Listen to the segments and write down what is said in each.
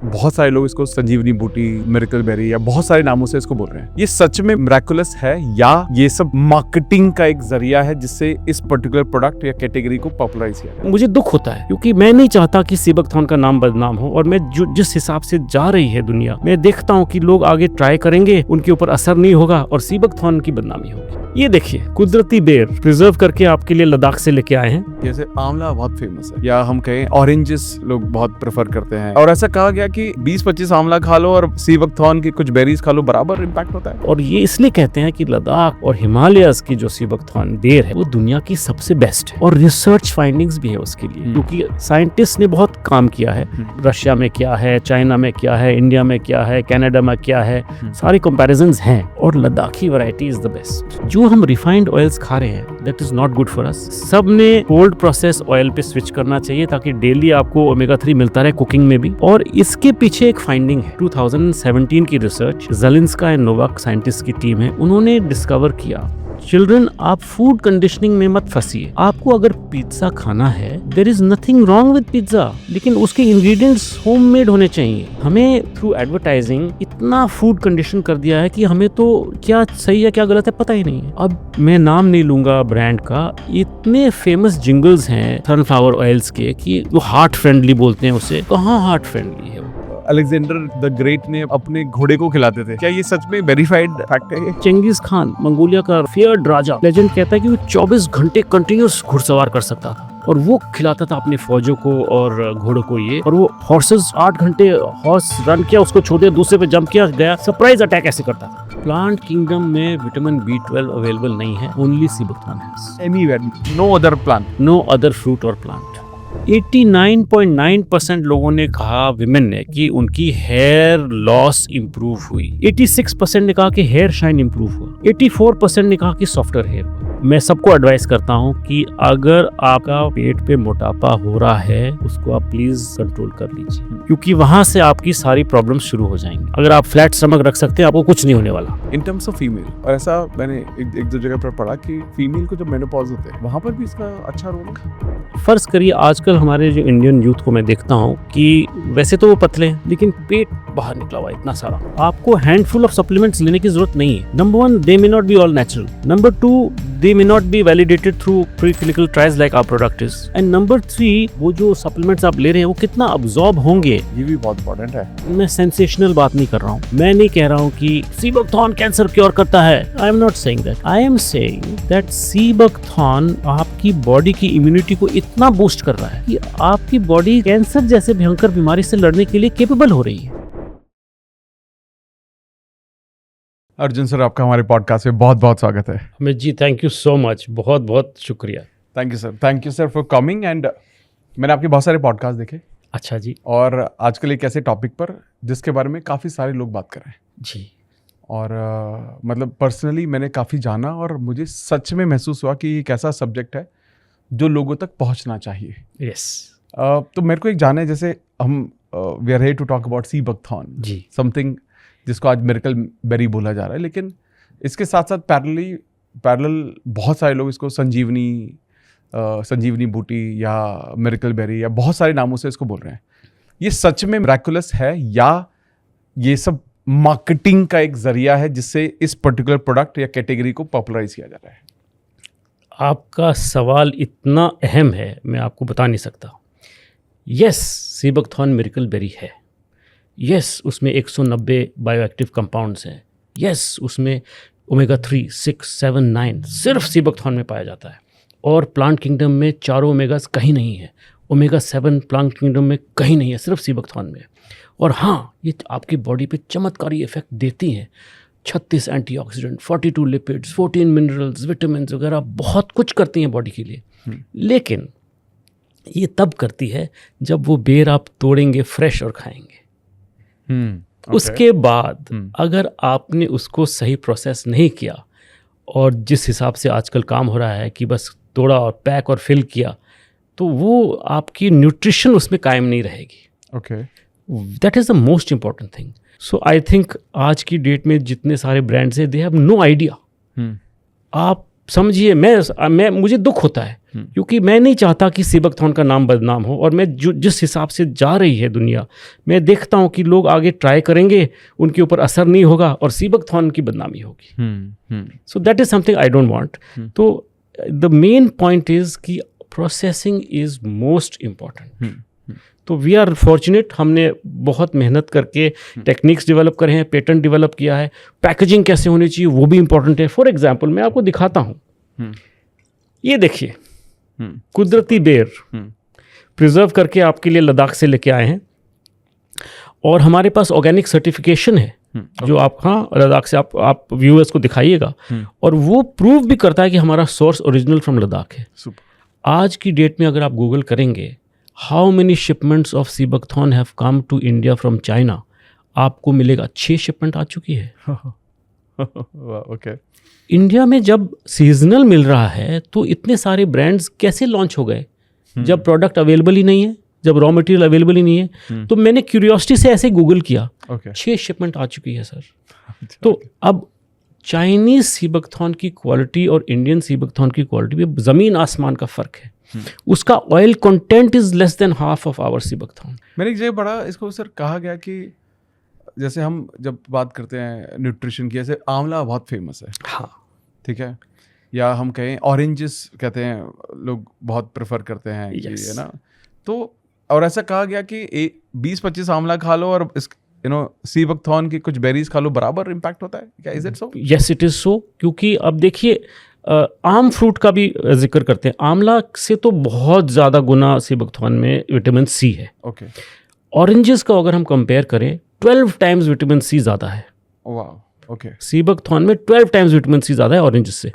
बहुत सारे लोग इसको संजीवनी बूटी, मिरेकल बेरी या बहुत सारे नामों से इसको बोल रहे हैं। ये सच में मिरेकुलस है या ये सब मार्केटिंग का एक जरिया है जिससे इस पर्टिकुलर प्रोडक्ट या कैटेगरी को पॉपुलराइज किया जाए? मुझे दुख होता है क्योंकि मैं नहीं चाहता कि सीबकथॉर्न का नाम बदनाम हो, और मैं जिस हिसाब से जा रही है दुनिया, मैं देखता हूँ कि लोग आगे ट्राई करेंगे, उनके ऊपर असर नहीं होगा और सीबकथॉर्न की बदनामी होगी। ये देखिए, कुदरती बेर प्रिजर्व करके आपके लिए लद्दाख से लेके आए हैं। जैसे आंवला बहुत फेमस है, या हम कहें ऑरेंजेस लोग बहुत प्रेफर करते हैं, और ऐसा कहा गया कि 20-25 आंवला खा लो और सीबकथॉर्न की कुछ बेरीज खा लो, बराबर इम्पैक्ट होता है। और ये इसलिए कहते हैं कि लद्दाख और हिमालयस की जो सीबकथॉर्न बेर है वो दुनिया की सबसे बेस्ट है, और रिसर्च फाइंडिंग्स भी है उसके लिए, क्योंकि साइंटिस्ट ने बहुत काम किया है। रशिया में क्या है, चाइना में क्या है, इंडिया में क्या है, कनाडा में क्या है, सारी कंपैरिजंस हैं, और Ladakhi variety is the best. जो हम रिफाइंड ऑयल्स खा रहे हैं, that is not good for us. सब ने कोल्ड प्रोसेस ऑयल पे स्विच करना चाहिए ताकि डेली आपको ओमेगा 3 मिलता रहे कुकिंग में भी। और इसके पीछे एक फाइंडिंग है, 2017 की रिसर्च, ज़ेलेंस्का एंड नोवाक साइंटिस्ट की टीम है, उन्होंने डिस्कवर किया, चिल्ड्रन आप फूड कंडीशनिंग में मत फंसिए। आपको अगर पिज्जा खाना है, there is nothing wrong with pizza, लेकिन उसके इंग्रेडिएंट्स होममेड होने चाहिए। हमें थ्रू एडवर्टाइजिंग इतना फूड कंडीशन कर दिया है कि हमें तो क्या सही है क्या गलत है पता ही नहीं है। अब मैं नाम नहीं लूंगा ब्रांड का, इतने फेमस जिंगल्स हैं सनफ्लावर ऑयल्स के कि वो हार्ट फ्रेंडली बोलते हैं उसे, कहाँ हार्ट फ्रेंडली है वो। अलेक्जेंडर द ग्रेट ने अपने घोड़े को खिलाते थे, क्या ये सच में वेरीफाइड फैक्ट है? चंगेज खान, मंगोलिया का फियर्ड राजा, लेजेंड कहता है कि वो 24 घंटे कंटिन्यूस घुड़सवार कर सकता था, और वो खिलाता था अपने फौजों को और घोड़ों को ये, और वो हॉर्सेस 8 घंटे हॉर्स रन किया, उसको छोड़ दिया, दूसरे पे जंप किया, गया, सरप्राइज अटैक ऐसे करता था। प्लांट किंगडम में विटामिन B12 अवेलेबल नहीं है, ओनली सीबकथॉर्न है। Anywhere, no other plant, no other fruit और प्लांट। 89.9% लोगों ने कहा, विमेन ने, कि उनकी हेयर लॉस इंप्रूव हुई। 86% ने कहा कि हेयर शाइन इंप्रूव हुआ। 84% ने कहा कि सॉफ्टर हेयर हुआ। मैं सबको एडवाइस करता हूं कि अगर आपका पेट पे मोटापा हो रहा है, उसको आप प्लीज कंट्रोल कर लीजिए, क्योंकि वहां से आपकी सारी प्रॉब्लम्स शुरू हो जाएंगी। अगर आप फ्लैट स्टमक रख सकते हैं, आपको कुछ नहीं होने वाला। इन टर्म्स ऑफ फीमेल, और ऐसा मैंने एक दो जगह पर पढ़ा कि फीमेल को जब मेनोपॉज होते हैं, वहां पर भी इसका अच्छा रोल है। फर्ज करिए आजकल हमारे जो इंडियन यूथ को मैं देखता हूँ कि वैसे तो वो पतले हैं, लेकिन पेट बाहर निकला हुआ है इतना सारा। आपको हैंडफुल ऑफ सप्लीमेंट्स लेने की जरूरत नहीं है। Number 1, they may not be all natural. Number 2, they may not be validated through preclinical trials like our product is. And number 3, वो जो supplements आप ले रहे हैं वो कितना absorb होंगे, ये भी बहुत important है। मैं सेंसेशनल बात नहीं कर रहा हूँ। मैं नहीं कह रहा हूँ कि सीबकथॉर्न कैंसर क्योर करता है। I am not saying that. I am saying that sea buckthorn आपकी बॉडी की इम्यूनिटी को इतना बूस्ट कर रहा है कि आपकी बॉडी कैंसर जैसे भयंकर बीमारी से लड़ने के लिए केपेबल हो रही है। अर्जुन सर, आपका हमारे पॉडकास्ट में बहुत बहुत स्वागत है। Amit ji, thank you so much, बहुत बहुत शुक्रिया। Thank you sir for coming. And मैंने आपके बहुत सारे पॉडकास्ट देखे। अच्छा जी। और आजकल एक ऐसे टॉपिक पर जिसके बारे में काफ़ी सारे लोग बात कर रहे हैं जी, और मतलब पर्सनली मैंने काफ़ी जाना, और मुझे सच में महसूस हुआ कि एक ऐसा सब्जेक्ट है जो लोगों तक पहुंचना चाहिए। यस। तो मेरे को एक जाना है, जैसे हम we are here to talk about sea buckthorn, जी, समथिंग जिसको आज मिरेकल बेरी बोला जा रहा है, लेकिन इसके साथ साथ पैरेलल बहुत सारे लोग इसको संजीवनी बूटी या मिरेकल बेरी या बहुत सारे नामों से इसको बोल रहे हैं। ये सच में मिरेकुलस है या ये सब मार्केटिंग का एक जरिया है जिससे इस पर्टिकुलर प्रोडक्ट या कैटेगरी को पॉपुलराइज किया जा रहा है? आपका सवाल इतना अहम है, मैं आपको बता नहीं सकता। यस, सीबकथॉर्न मिरेकल बेरी है। यस, उसमें 190 बायोएक्टिव कंपाउंड्स हैं। यस, उसमें ओमेगा 3, 6, 7, 9 सिर्फ सीबकथॉर्न में पाया जाता है, और प्लांट किंगडम में चारों ओमेगास कहीं नहीं है। ओमेगा 7 प्लांट किंगडम में कहीं नहीं है, सिर्फ सीबकथॉर्न में। और हाँ, ये आपकी बॉडी पे चमत्कारी इफेक्ट देती हैं। 36 एंटीऑक्सीडेंट, 42 लिपिड्स, 14 मिनरल्स, विटामिन वगैरह बहुत कुछ करती हैं बॉडी के लिए। लेकिन ये तब करती है जब वो बेर आप तोड़ेंगे फ्रेश और खाएंगे। उसके बाद अगर आपने उसको सही प्रोसेस नहीं किया, और जिस हिसाब से आजकल काम हो रहा है कि बस तोड़ा और पैक और फिल किया, तो वो आपकी न्यूट्रिशन उसमें कायम नहीं रहेगी। Okay, that is the most important thing. So I think आज की डेट में जितने सारे ब्रांड्स हैं, दे हैव नो आइडिया। आप समझिए, मैं मुझे दुख होता है क्योंकि मैं नहीं चाहता कि सीबकथॉर्न का नाम बदनाम हो, और मैं जिस हिसाब से जा रही है दुनिया, मैं देखता हूँ कि लोग आगे ट्राई करेंगे, उनके ऊपर असर नहीं होगा और सीबकथॉर्न की बदनामी होगी। So that is something I don't want. तो द मेन पॉइंट इज़ कि प्रोसेसिंग इज़ मोस्ट इम्पॉर्टेंट। तो वी आर फॉर्चुनेट, हमने बहुत मेहनत करके टेक्निक्स डेवलप करे हैं, पेटेंट डेवलप किया है, पैकेजिंग कैसे होनी चाहिए वो भी इम्पोर्टेंट है। फॉर एग्जांपल मैं आपको दिखाता हूँ, ये देखिए कुदरती बेर प्रिजर्व करके आपके लिए लद्दाख से लेके आए हैं, और हमारे पास ऑर्गेनिक सर्टिफिकेशन है जो आप लद्दाख से आप व्यूअर्स को दिखाइएगा, और वो प्रूव भी करता है कि हमारा सोर्स ओरिजिनल फ्रॉम लद्दाख है। आज की डेट में अगर आप गूगल करेंगे how many shipments of sea buckthorn have come to India from China, आपको मिलेगा 6 शिपमेंट आ चुकी है। ओके। इंडिया में जब सीजनल मिल रहा है तो इतने सारे ब्रांड्स कैसे लॉन्च हो गए जब प्रोडक्ट अवेलेबल ही नहीं है, जब रॉ मटेरियल अवेलेबल ही नहीं है। तो मैंने क्यूरियोसिटी से ऐसे गूगल किया, 6 शिपमेंट आ चुकी है सर। तो अब चाइनीज सीबकथॉर्न की क्वालिटी और इंडियन सीबकथॉर्न की क्वालिटी में ज़मीन आसमान का फ़र्क है। उसका oil content is less than half of our sea buckthorn. मैंने एक जगह पढ़ा, इसको सर कहा गया कि जैसे हम जब बात करते हैं न्यूट्रिशन की, जैसे आंवला बहुत फेमस है, हाँ ठीक है, या हम कहें ऑरेंजेस कहते हैं, लोग बहुत प्रेफर करते हैं कि, है ना। तो और ऐसा कहा गया कि 20-25 आंवला खा लो और इस सीबकथॉर्न की कुछ बेरीज खा लो, बराबर इम्पैक्ट होता है क्या? Is it so? Yes it is so, क्योंकि अब देखिए आम फ्रूट का भी जिक्र करते हैं, आंवला से तो बहुत ज़्यादा गुना सीबकथॉर्न में विटामिन सी है। ओके। ऑरेंजेस का अगर हम कंपेयर करें 12 टाइम्स विटामिन सी ज़्यादा है। वाह। ओके। सीबकथॉर्न में 12 टाइम्स विटामिन सी ज़्यादा है ऑरेंजेस से।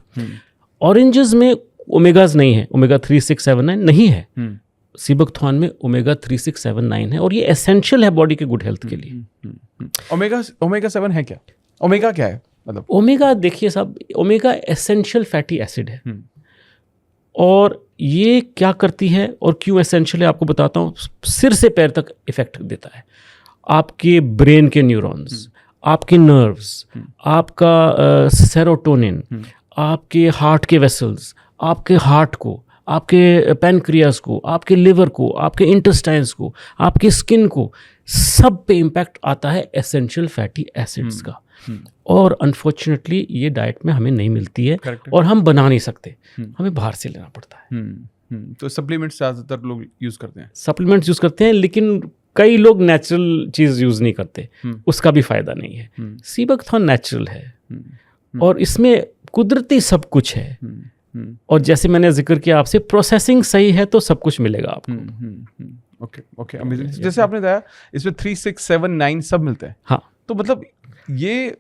ऑरेंजेस में ओमेगाज नहीं है, ओमेगा 3, 6, 7, 9 नहीं है। सीबकथॉर्न में ओमेगा 3, 6, 7, 9 है, और ये एसेंशियल है बॉडी के गुड हेल्थ के लिए। ओमेगा 7 है क्या? ओमेगा क्या है मतलब? ओमेगा देखिए साहब, ओमेगा एसेंशियल फैटी एसिड है, और ये क्या करती है और क्यों एसेंशियल है आपको बताता हूँ। सिर से पैर तक इफेक्ट देता है, आपके ब्रेन के न्यूरॉन्स, आपके नर्व्स, आपका सेरोटोनिन, आपके हार्ट के वेसल्स, आपके हार्ट को, आपके पैनक्रियास को, आपके लिवर को, आपके इंटेस्टाइन्स को, आपके स्किन को, सब पे इम्पैक्ट आता है एसेंशियल फैटी एसिड्स का। और अनफॉर्चुनेटली ये डाइट में हमें नहीं मिलती है, और हम बना नहीं सकते, हमें बाहर से लेना पड़ता है। तो सप्लीमेंट्स ज़्यादातर लोग यूज़ करते हैं। सप्लीमेंट्स यूज़ करते हैं, लेकिन कई लोग नेचुरल चीज़ यूज़ नहीं करते, उसका भी फ़ायदा नहीं है। सीबकथॉर्न नेचुरल है, और इसमें कुदरती सब कुछ है, और जैसे मैंने जिक्र किया आपसे, प्रोसेसिंग सही है तो सब कुछ मिलेगा आपको। ओके। जैसे आपने बताया इसमें 3, 6, 7, 9 सब मिलते हैं। हाँ, तो मतलब ये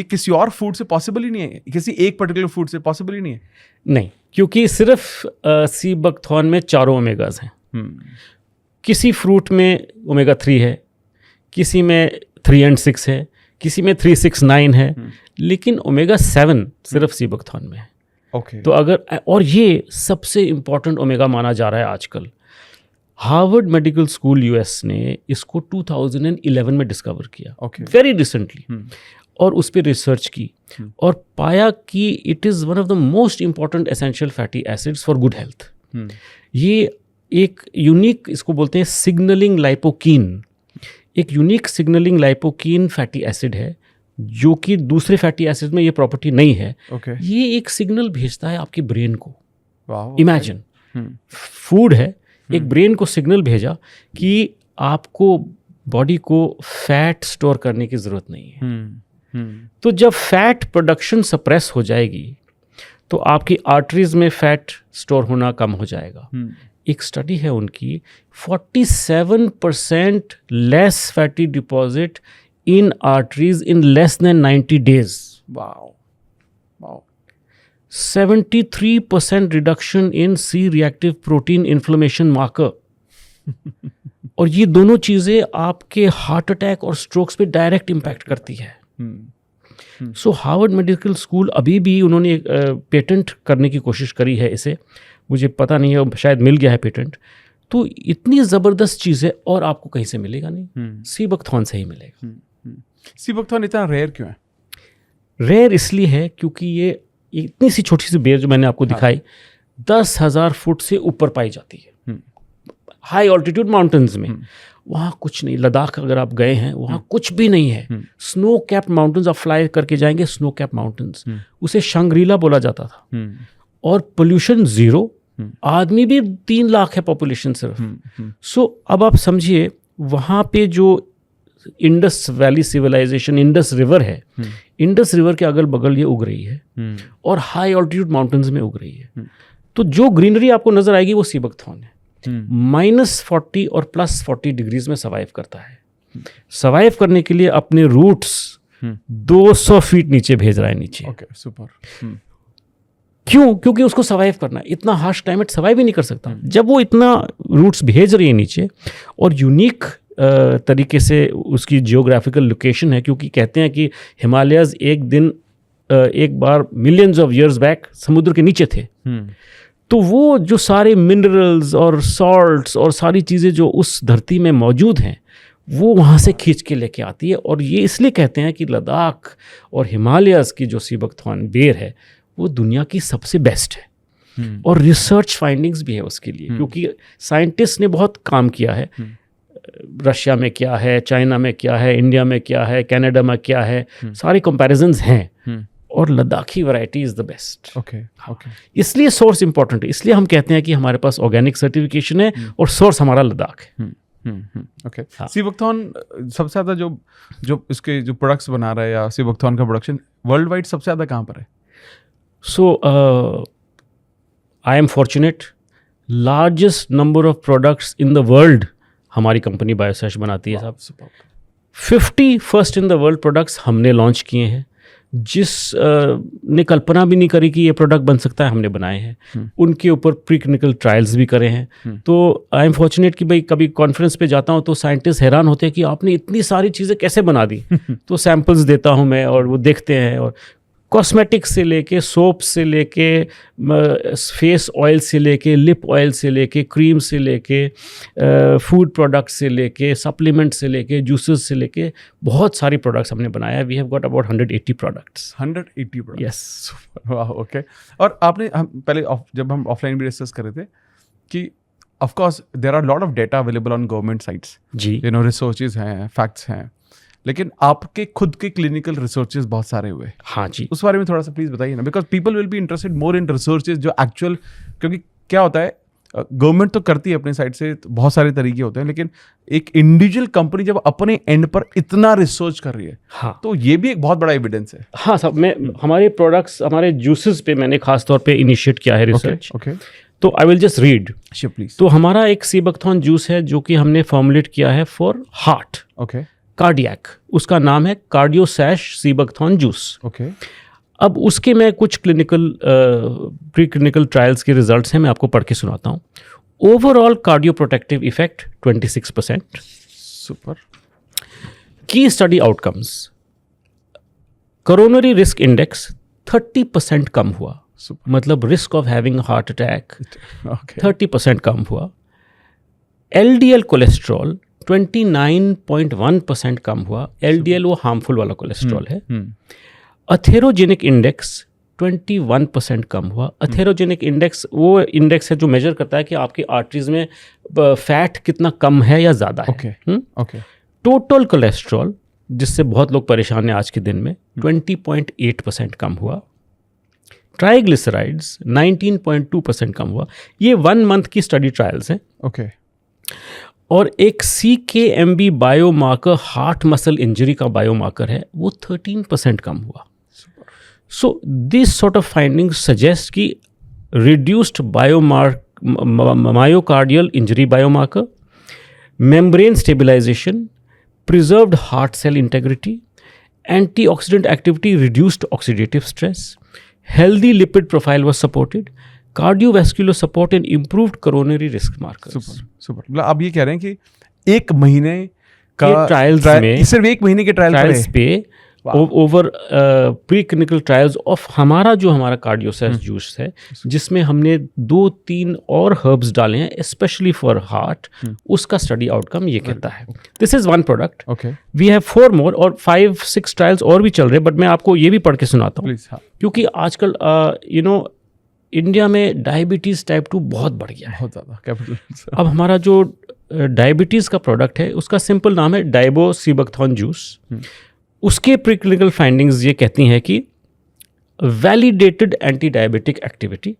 किसी और फूड से पॉसिबल ही नहीं है? किसी एक पर्टिकुलर फूड से पॉसिबल ही नहीं है? नहीं, क्योंकि सिर्फ सीबकथॉर्न में 4 ओमेगाज हैं। किसी फ्रूट में ओमेगा 3 है, किसी में 3 और 6 है, किसी में 3, 6, 9 है, लेकिन ओमेगा 7 सिर्फ सीबकथॉर्न में है। ओके। तो अगर, और ये सबसे इम्पॉर्टेंट ओमेगा माना जा रहा है आजकल। हार्वर्ड मेडिकल स्कूल यूएस ने इसको 2011 में डिस्कवर किया, वेरी रिसेंटली, और उस पर रिसर्च की और पाया कि it is one of the most important essential fatty acids for good health. ये एक यूनिक, इसको बोलते हैं सिग्नलिंग लाइपोकीन, एक यूनिक सिग्नलिंग लाइपोकीन फैटी एसिड है, जो कि दूसरे फैटी एसिड में ये प्रॉपर्टी नहीं है। ये एक सिग्नल भेजता है आपके ब्रेन को। इमेजिन, फूड है, एक ब्रेन को सिग्नल भेजा कि आपको बॉडी को फैट स्टोर करने की ज़रूरत नहीं है। तो जब फैट प्रोडक्शन सप्रेस हो जाएगी तो आपकी आर्टरीज में फैट स्टोर होना कम हो जाएगा। एक स्टडी है उनकी, 47% less fatty deposit in arteries in less than 90 days। Wow. 73% reduction in C reactive protein inflammation marker. और ये दोनों चीज़ें आपके हार्ट अटैक और स्ट्रोक्स पे डायरेक्ट इम्पैक्ट करती है। सो हार्वर्ड मेडिकल स्कूल, अभी भी उन्होंने पेटेंट करने की कोशिश करी है इसे, मुझे पता नहीं है, शायद मिल गया है पेटेंट। तो इतनी ज़बरदस्त चीज़ है, और आपको कहीं से मिलेगा नहीं, सीबकथॉर्न से ही मिलेगा। सीबकथॉर्न इतना रेयर क्यों है? रेयर इसलिए है क्योंकि ये इतनी सी छोटी सी बेर जो मैंने आपको दिखाई 10,000 फुट से ऊपर पाई जाती है हाई ऑल्टीट्यूड माउंटेन्स में। वहाँ कुछ नहीं, लद्दाख अगर आप गए हैं वहाँ कुछ भी नहीं है। स्नो कैप्ड माउंटेन्स आप फ्लाई करके जाएंगे, स्नो कैप्ड माउंटेन्स, उसे शंग्रीला बोला जाता था। और पोल्यूशन जीरो, आदमी भी 3 लाख है पॉपुलेशन सिर्फ। सो अब आप समझिए वहाँ पे जो Indus Valley civilisation, Indus River है, इंडस रिवर के अगल बगल ये उग रही है और हाई ऑल्टीट्यूड माउंटेन्स में उग रही है। तो जो ग्रीनरी आपको नजर आएगी वो सीबकथॉर्न है। -40 और +40 डिग्रीज में सर्वाइव करता है। सर्वाइव करने के लिए अपने रूट्स 200 फीट नीचे भेज रहा है नीचे। सुपर। क्यों? क्योंकि उसको सर्वाइव करना है। इतना हार्श क्लाइमेट सर्वाइव ही नहीं कर सकता। जब वो इतना रूट्स भेज रही है नीचे और यूनिक तरीके से उसकी जियोग्राफिकल लोकेशन है, क्योंकि कहते हैं कि हिमालयज एक बार मिलियंस ऑफ ईयर्स बैक समुद्र के नीचे थे। तो वो जो सारे मिनरल्स और सॉल्ट्स और सारी चीज़ें जो उस धरती में मौजूद हैं वो वहाँ से खींच के लेके आती है। और ये इसलिए कहते हैं कि लद्दाख और हिमालयस की जो सीबकथॉर्न बेर है वो दुनिया की सबसे बेस्ट है। और रिसर्च फाइंडिंग्स भी है उसके लिए, क्योंकि साइंटिस्ट ने बहुत काम किया है। रशिया में क्या है, चाइना में क्या है, इंडिया में क्या है, कनाडा में क्या है, सारे कंपैरिजंस हैं। और Ladakhi variety is the best. इसलिए सोर्स इंपॉर्टेंट है। इसलिए हम कहते हैं कि हमारे पास ऑर्गेनिक सर्टिफिकेशन है और सोर्स हमारा लद्दाख है। सीबकथॉर्न सबसे ज़्यादा जो इसके जो प्रोडक्ट्स बना रहा है या सीबकथॉर्न का प्रोडक्शन वर्ल्ड वाइड सबसे ज़्यादा कहाँ पर है? So, I am fortunate. Largest number of products in the world हमारी कंपनी बायोसेश बनाती है साहब। 50 first in the world products हमने लॉन्च किए हैं। जिस ने कल्पना भी नहीं करी कि ये प्रोडक्ट बन सकता है, हमने बनाए हैं। उनके ऊपर प्री क्लिनिकल ट्रायल्स भी करे हैं। तो आई एम फॉर्चुनेट कि भाई कभी कॉन्फ्रेंस पे जाता हूँ तो साइंटिस्ट हैरान होते हैं कि आपने इतनी सारी चीज़ें कैसे बना दी। तो सैम्पल्स देता हूँ मैं और वो देखते हैं। और कॉस्मेटिक्स से लेके, सोप से लेके, फेस ऑयल से लेके, लिप ऑयल से लेके, क्रीम से लेके, फूड प्रोडक्ट्स से लेके, सप्लीमेंट से लेके, जूसेस से लेके, बहुत सारी प्रोडक्ट्स हमने बनाया है। We have got about 180 products. 180 products? Yes. वाह, ओके। और आपने हम पहले जब हम ऑफलाइन भी डिस्कस कर रहे थे कि of course there are lot of data available on government sites, जी, रिसर्चेज हैं, फैक्ट्स हैं, लेकिन आपके खुद के क्लिनिकल रिसर्चेस बहुत सारे हुए। हाँ जी, उस बारे में थोड़ा सा प्लीज बताइए ना, because people will be interested more in researches जो एक्चुअल, क्योंकि क्या होता है गवर्नमेंट तो करती है अपने साइड से, तो बहुत सारे तरीके होते हैं, लेकिन एक इंडिविजुअल कंपनी जब अपने एंड पर इतना रिसर्च कर रही है, हाँ, तो ये भी एक बहुत बड़ा एविडेंस है। हाँ साहब, मैं हमारे प्रोडक्ट्स, हमारे जूसेस पे मैंने खास तौर पे इनिशिएट किया है रिसर्च। ओके, तो I will just read. Please. तो हमारा एक सीबकथॉर्न जूस है जो कि हमने फॉर्मुलेट किया है फॉर हार्ट, ओके, कार्डियक। उसका नाम है कार्डियोसैश सीबकथॉर्न जूस। ओके। अब उसके मैं कुछ प्री क्लिनिकल ट्रायल्स के रिजल्ट्स हैं, मैं आपको पढ़ के सुनाता हूँ। Overall cardio protective effect 26%। Super. Key study outcomes, coronary risk index 30% कम हुआ। सुपर। मतलब risk of having heart attack okay, 30% कम हुआ। एलडीएल कोलेस्ट्रॉल 29.1% कम हुआ। एलडीएल वो हार्मफुल वाला कोलेस्ट्रॉल है। अथेरोजेनिक इंडेक्स 21% कम हुआ। अथेरोजेनिक इंडेक्स वो इंडेक्स है जो मेजर करता है कि आपकी आर्टरीज में फैट कितना कम है या ज़्यादा है। Okay, okay. टोटल कोलेस्ट्रॉल, जिससे बहुत लोग परेशान हैं आज के दिन में, 20.8% कम हुआ। ट्राइग्लिसराइड्स 19.2% कम हुआ। ये 1 मंथ की स्टडी ट्रायल्स हैं। ओके। और एक CKMB biomarker, heart muscle injury का बायोमार्कर है, वो 13% कम हुआ। So this sort of findings suggest कि reduced myocardial injury biomarker, membrane stabilisation, preserved heart cell integrity, antioxidant activity, reduced oxidative stress, healthy lipid profile was supported, cardiovascular support and improved coronary risk markers. Super. मतलब आप ये कह रहे हैं कि 1 महीने का ट्रायल्स में, सिर्फ 1 महीने के ट्रायल्स पे over pre clinical trials of हमारा कार्डियोसेस जूस है, जिसमें हमने 2-3 और हर्ब्स डाले हैं स्पेशली फॉर हार्ट। उसका स्टडी आउटकम ये कहता है। This is one product. We have 4 more और 5-6 ट्रायल्स और भी चल रहे हैं, बट मैं आपको ये भी पढ़ के सुनाता हूँ क्योंकि आजकल इंडिया में डायबिटीज़ टाइप 2 बहुत बढ़ गया है, बहुत ज़्यादा। अब हमारा जो डायबिटीज़ का प्रोडक्ट है उसका सिंपल नाम है डाइबोसिबकथॉन जूस। उसके प्रीक्लिनिकल फाइंडिंग्स ये कहती हैं कि validated anti diabetic activity,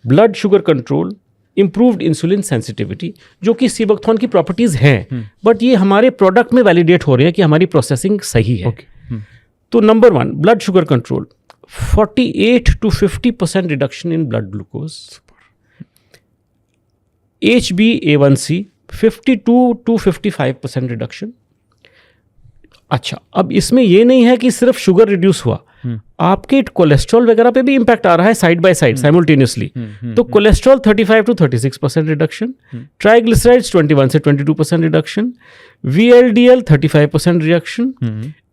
blood sugar control, improved insulin sensitivity, जो कि सिबकथॉन की प्रॉपर्टीज़ हैं, बट ये हमारे प्रोडक्ट में वैलिडेट हो रहे हैं कि हमारी प्रोसेसिंग सही है। तो number 1 blood sugar control, 48 to 50% reduction in blood glucose, HbA1c 52 to 55% reduction. अच्छा, अब इसमें ये नहीं है कि सिर्फ शुगर रिड्यूस हुआ, आपके कोलेस्ट्रॉल वगैरह पे भी इंपैक्ट आ रहा है साइड बाय साइड साइमल्टेनियसली। तो कोलेस्ट्रॉल 35 to 36% रिडक्शन, ट्राइग्लिसराइड्स 21 से 22% reduction, VLDL 35% reduction,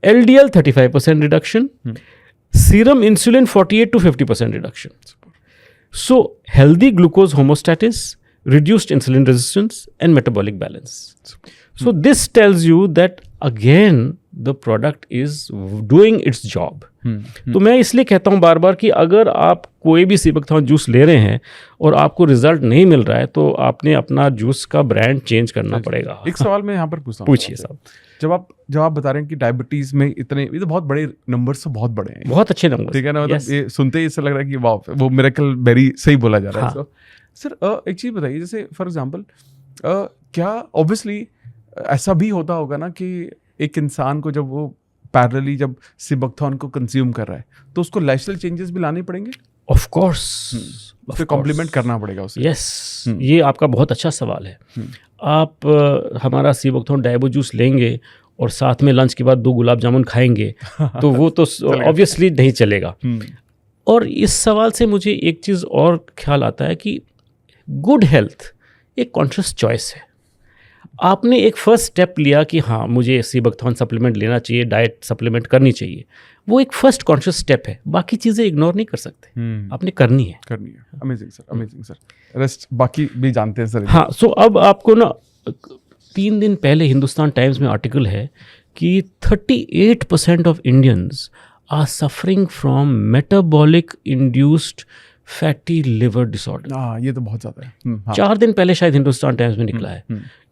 LDL 35% reduction, serum insulin 48 to 50% reduction. So healthy glucose homeostasis, reduced insulin resistance and metabolic balance. So this tells you that again the product is doing its job. तो मैं इसलिए कहता हूँ बार बार कि अगर आप कोई भी सिबकथॉन जूस ले रहे हैं और आपको रिजल्ट नहीं मिल रहा है तो आपने अपना जूस का ब्रांड चेंज करना पड़ेगा। एक सवाल मैं यहाँ पर पूछता हूँ, पूछिए साहब। जब आप बता रहे हैं कि डायबिटीज में ये तो बहुत बड़े नंबर्स तो बहुत बड़े हैं, बहुत अच्छे नंबर, ठीक है ना, मतलब ये सुनते ही इससे लग रहा है कि वाह वो मिरेकल बेरी सही बोला जा रहा है। सर एक चीज़ बताइए, जैसे फॉर एग्जांपल क्या ऑब्वियसली ऐसा भी होता होगा ना कि एक इंसान को जब वो पैरेलली जब सिबकथॉन को कंज्यूम कर रहा है तो उसको लाइफस्टाइल चेंजेस भी लाने पड़ेंगे? ऑफ कोर्स, उससे कॉम्प्लीमेंट करना पड़ेगा उसे। यस, ये आपका बहुत अच्छा सवाल है। आप हमारा सिबकथॉन डायबो जूस लेंगे और साथ में लंच के बाद 2 गुलाब जामुन खाएंगे तो वो तो ऑब्वियसली नहीं चलेगा। और इस सवाल से मुझे एक चीज़ और ख्याल आता है कि गुड हेल्थ एक कॉन्शियस चॉइस है। आपने एक फर्स्ट स्टेप लिया कि हाँ मुझे सिबकथॉन सप्लीमेंट लेना चाहिए, डाइट सप्लीमेंट करनी चाहिए, वो एक फर्स्ट कॉन्शियस स्टेप है, बाकी चीज़ें इग्नोर नहीं कर सकते, आपने करनी है। Amazing sir, amazing sir. Rest बाकी भी जानते हैं सर। हाँ, सो अब आपको ना 3 दिन पहले हिंदुस्तान टाइम्स में आर्टिकल है कि 38% of Indians are suffering from metabolic induced fatty liver disorder. ये तो बहुत ज़्यादा है। 4 दिन पहले शायद हिंदुस्तान टाइम्स में निकला है।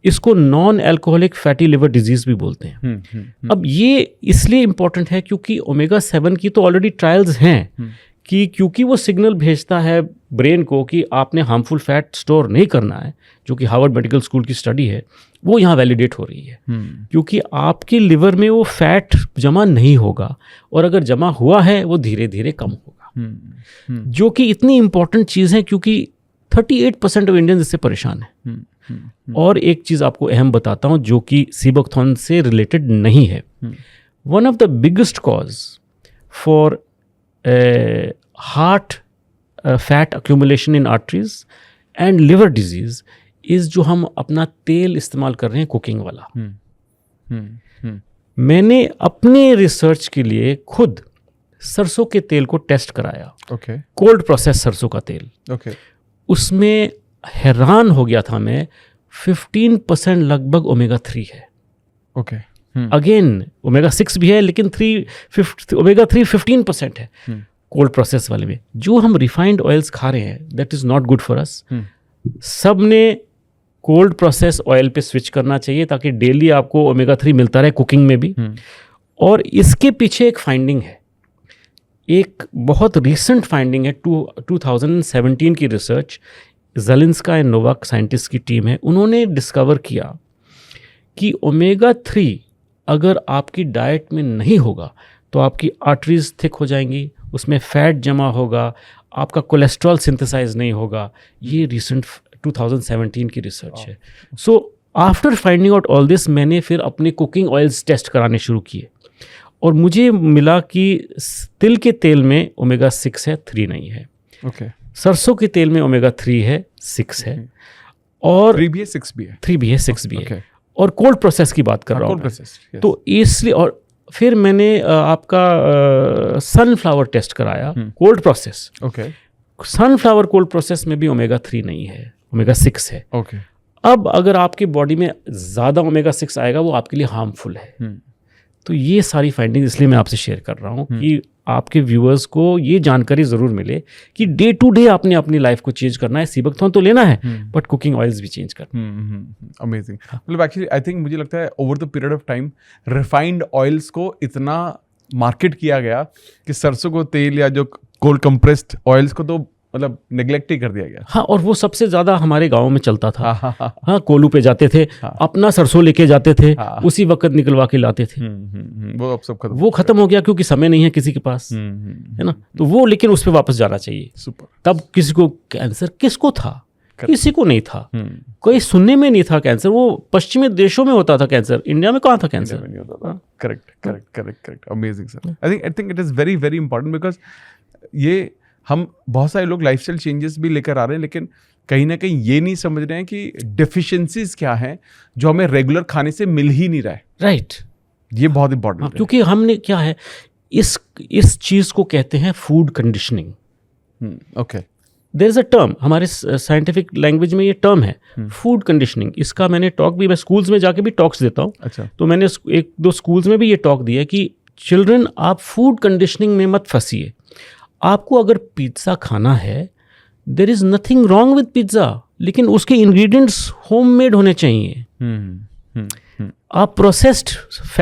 इसको non alcoholic fatty liver disease भी बोलते हैं। अब ये इसलिए इम्पॉर्टेंट है क्योंकि ओमेगा 7 की तो ऑलरेडी ट्रायल्स हैं कि क्योंकि वो सिग्नल भेजता है ब्रेन को कि आपने हार्मफुल फैट स्टोर नहीं करना है, जो कि हार्वर्ड मेडिकल स्कूल की स्टडी है, वो यहाँ वैलिडेट हो रही है। क्योंकि आपके लिवर में वो फैट जमा नहीं होगा और अगर जमा हुआ है वो धीरे धीरे कम होगा, जो कि इतनी इम्पॉर्टेंट चीज़ है क्योंकि 38% ऑफ इंडियंस इससे परेशान है। और एक चीज़ आपको अहम बताता हूँ जो कि सिबकथॉन से रिलेटेड नहीं है। One of the biggest cause for heart fat accumulation in arteries and liver disease is जो हम अपना तेल इस्तेमाल कर रहे हैं कुकिंग वाला। मैंने अपने रिसर्च के लिए खुद सरसों के तेल को टेस्ट कराया। कोल्ड प्रोसेस सरसों का तेल। उसमें हैरान हो गया था मैं, 15% लगभग ओमेगा 3 है। अगेन ओमेगा 6 भी है लेकिन ओमेगा 3 15% है कोल्ड प्रोसेस वाले में। जो हम रिफाइंड ऑयल्स खा रहे हैं that is not good for us. सब ने कोल्ड प्रोसेस ऑयल पे स्विच करना चाहिए ताकि डेली आपको ओमेगा 3 मिलता रहे कुकिंग में भी। और इसके पीछे एक फाइंडिंग है, एक बहुत रिसेंट फाइंडिंग है, 2017 की रिसर्च, ज़लिंस्का एंड नोवाक साइंटिस्ट की टीम है। उन्होंने डिस्कवर किया कि ओमेगा 3 अगर आपकी डाइट में नहीं होगा तो आपकी आर्टरीज थिक हो जाएंगी, उसमें फैट जमा होगा, आपका कोलेस्ट्रॉल सिंथेसाइज नहीं होगा। ये रिसेंट 2017 की रिसर्च है। So after finding out all this मैंने फिर अपने कुकिंग ऑयल्स टेस्ट कराने शुरू किए और मुझे मिला कि तिल के तेल में ओमेगा 6 है, 3 नहीं है। सरसों के तेल में ओमेगा 3 है, 6 है, और 3 भी है, 6 भी है, 3 भी है, 6 भी है। और कोल्ड प्रोसेस की बात कर रहा हूँ। तो इसलिए, और फिर मैंने आपका सनफ्लावर टेस्ट कराया, cold process. Okay. Sunflower cold process में भी ओमेगा 3 नहीं है, ओमेगा 6 है। ओके। अब अगर आपकी बॉडी में ज़्यादा ओमेगा 6 आएगा वो आपके लिए हार्मफुल है। तो ये सारी फाइंडिंग इसलिए मैं आपसे शेयर कर रहा हूँ कि आपके व्यूअर्स को ये जानकारी ज़रूर मिले कि डे टू डे आपने अपनी लाइफ को चेंज करना है। सीबकथॉर्न तो लेना है बट कुकिंग ऑयल्स भी चेंज करना। अमेजिंग। मतलब एक्चुअली आई थिंक मुझे लगता है over the period of time refined oils को इतना मार्केट किया गया कि सरसों को तेल या जो कोल्ड कंप्रेस्ड ऑयल्स को तो मतलब नेग्लेक्ट ही कर दिया गया। हाँ, और वो सबसे ज़्यादा हमारे गाँव में चलता था। हाँ, कोलू पे जाते थे, अपना सरसों लेके जाते थे, उसी वक्त निकलवा के लाते थे। वो अब सब वो खत्म हो गया क्योंकि समय नहीं है किसी के पास, है ना। तो वो लेकिन उस पर वापस जाना चाहिए। सुपर। तब किसी को कैंसर किसको था? किसी को नहीं था, कोई सुनने में नहीं था कैंसर। वो पश्चिमी देशों में होता था कैंसर, इंडिया में कहाँ था cancer? Correct. Amazing sir. I think it is very very important because ये हम बहुत सारे लोग लाइफस्टाइल चेंजेस भी लेकर आ रहे हैं लेकिन कहीं ना कहीं ये नहीं समझ रहे हैं कि डेफिशिएंसीज क्या हैं जो हमें रेगुलर खाने से मिल ही नहीं रहा है। राइट। ये बहुत इंपॉर्टेंट है क्योंकि हमने क्या है इस चीज़ को कहते हैं food conditioning. Okay. There is a term, हमारे साइंटिफिक लैंग्वेज में ये टर्म है फूड कंडीशनिंग। इसका मैंने टॉक भी, मैं स्कूल्स में जाके भी टॉक्स देता हूँ। अच्छा। तो मैंने 1-2 स्कूल्स में भी ये टॉक दिया कि चिल्ड्रन आप फूड कंडीशनिंग में मत फंसिए। आपको अगर पिज़्ज़ा खाना है, there is nothing wrong with pizza, लेकिन उसके इंग्रेडिएंट्स होममेड होने चाहिए। आप प्रोसेस्ड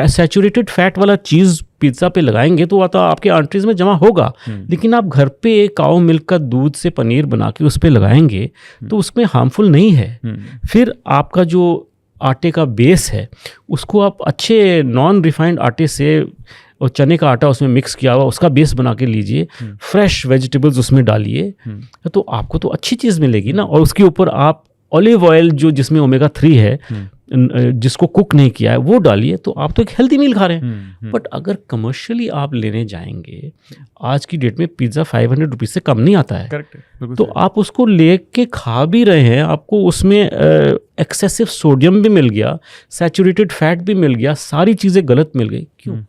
सैचुरेटेड फैट वाला चीज़ पिज़्ज़ा पे लगाएंगे तो तो आपके आर्टरीज में जमा होगा, लेकिन आप घर पे काऊ मिल्क का दूध से पनीर बना के उस पर लगाएंगे तो उसमें हार्मफुल नहीं है। फिर आपका जो आटे का बेस है उसको आप अच्छे नॉन रिफाइंड आटे से और चने का आटा उसमें मिक्स किया हुआ उसका बेस बना के लीजिए, फ्रेश वेजिटेबल्स उसमें डालिए, तो आपको तो अच्छी चीज़ मिलेगी ना। और उसके ऊपर आप ऑलिव ऑयल जो जिसमें ओमेगा 3 है, जिसको कुक नहीं किया है, वो डालिए, तो आप तो एक हेल्दी मील खा रहे हैं। बट अगर कमर्शियली आप लेने जाएंगे, आज की डेट में पिज़्ज़ा 500 रुपीज़ से कम नहीं आता है। करेक्ट। तो आप उसको लेके खा भी रहे हैं, आपको उसमें एक्सेसिव सोडियम भी मिल गया, सैचुरेटेड फैट भी मिल गया, सारी चीज़ें गलत मिल गई। क्यों?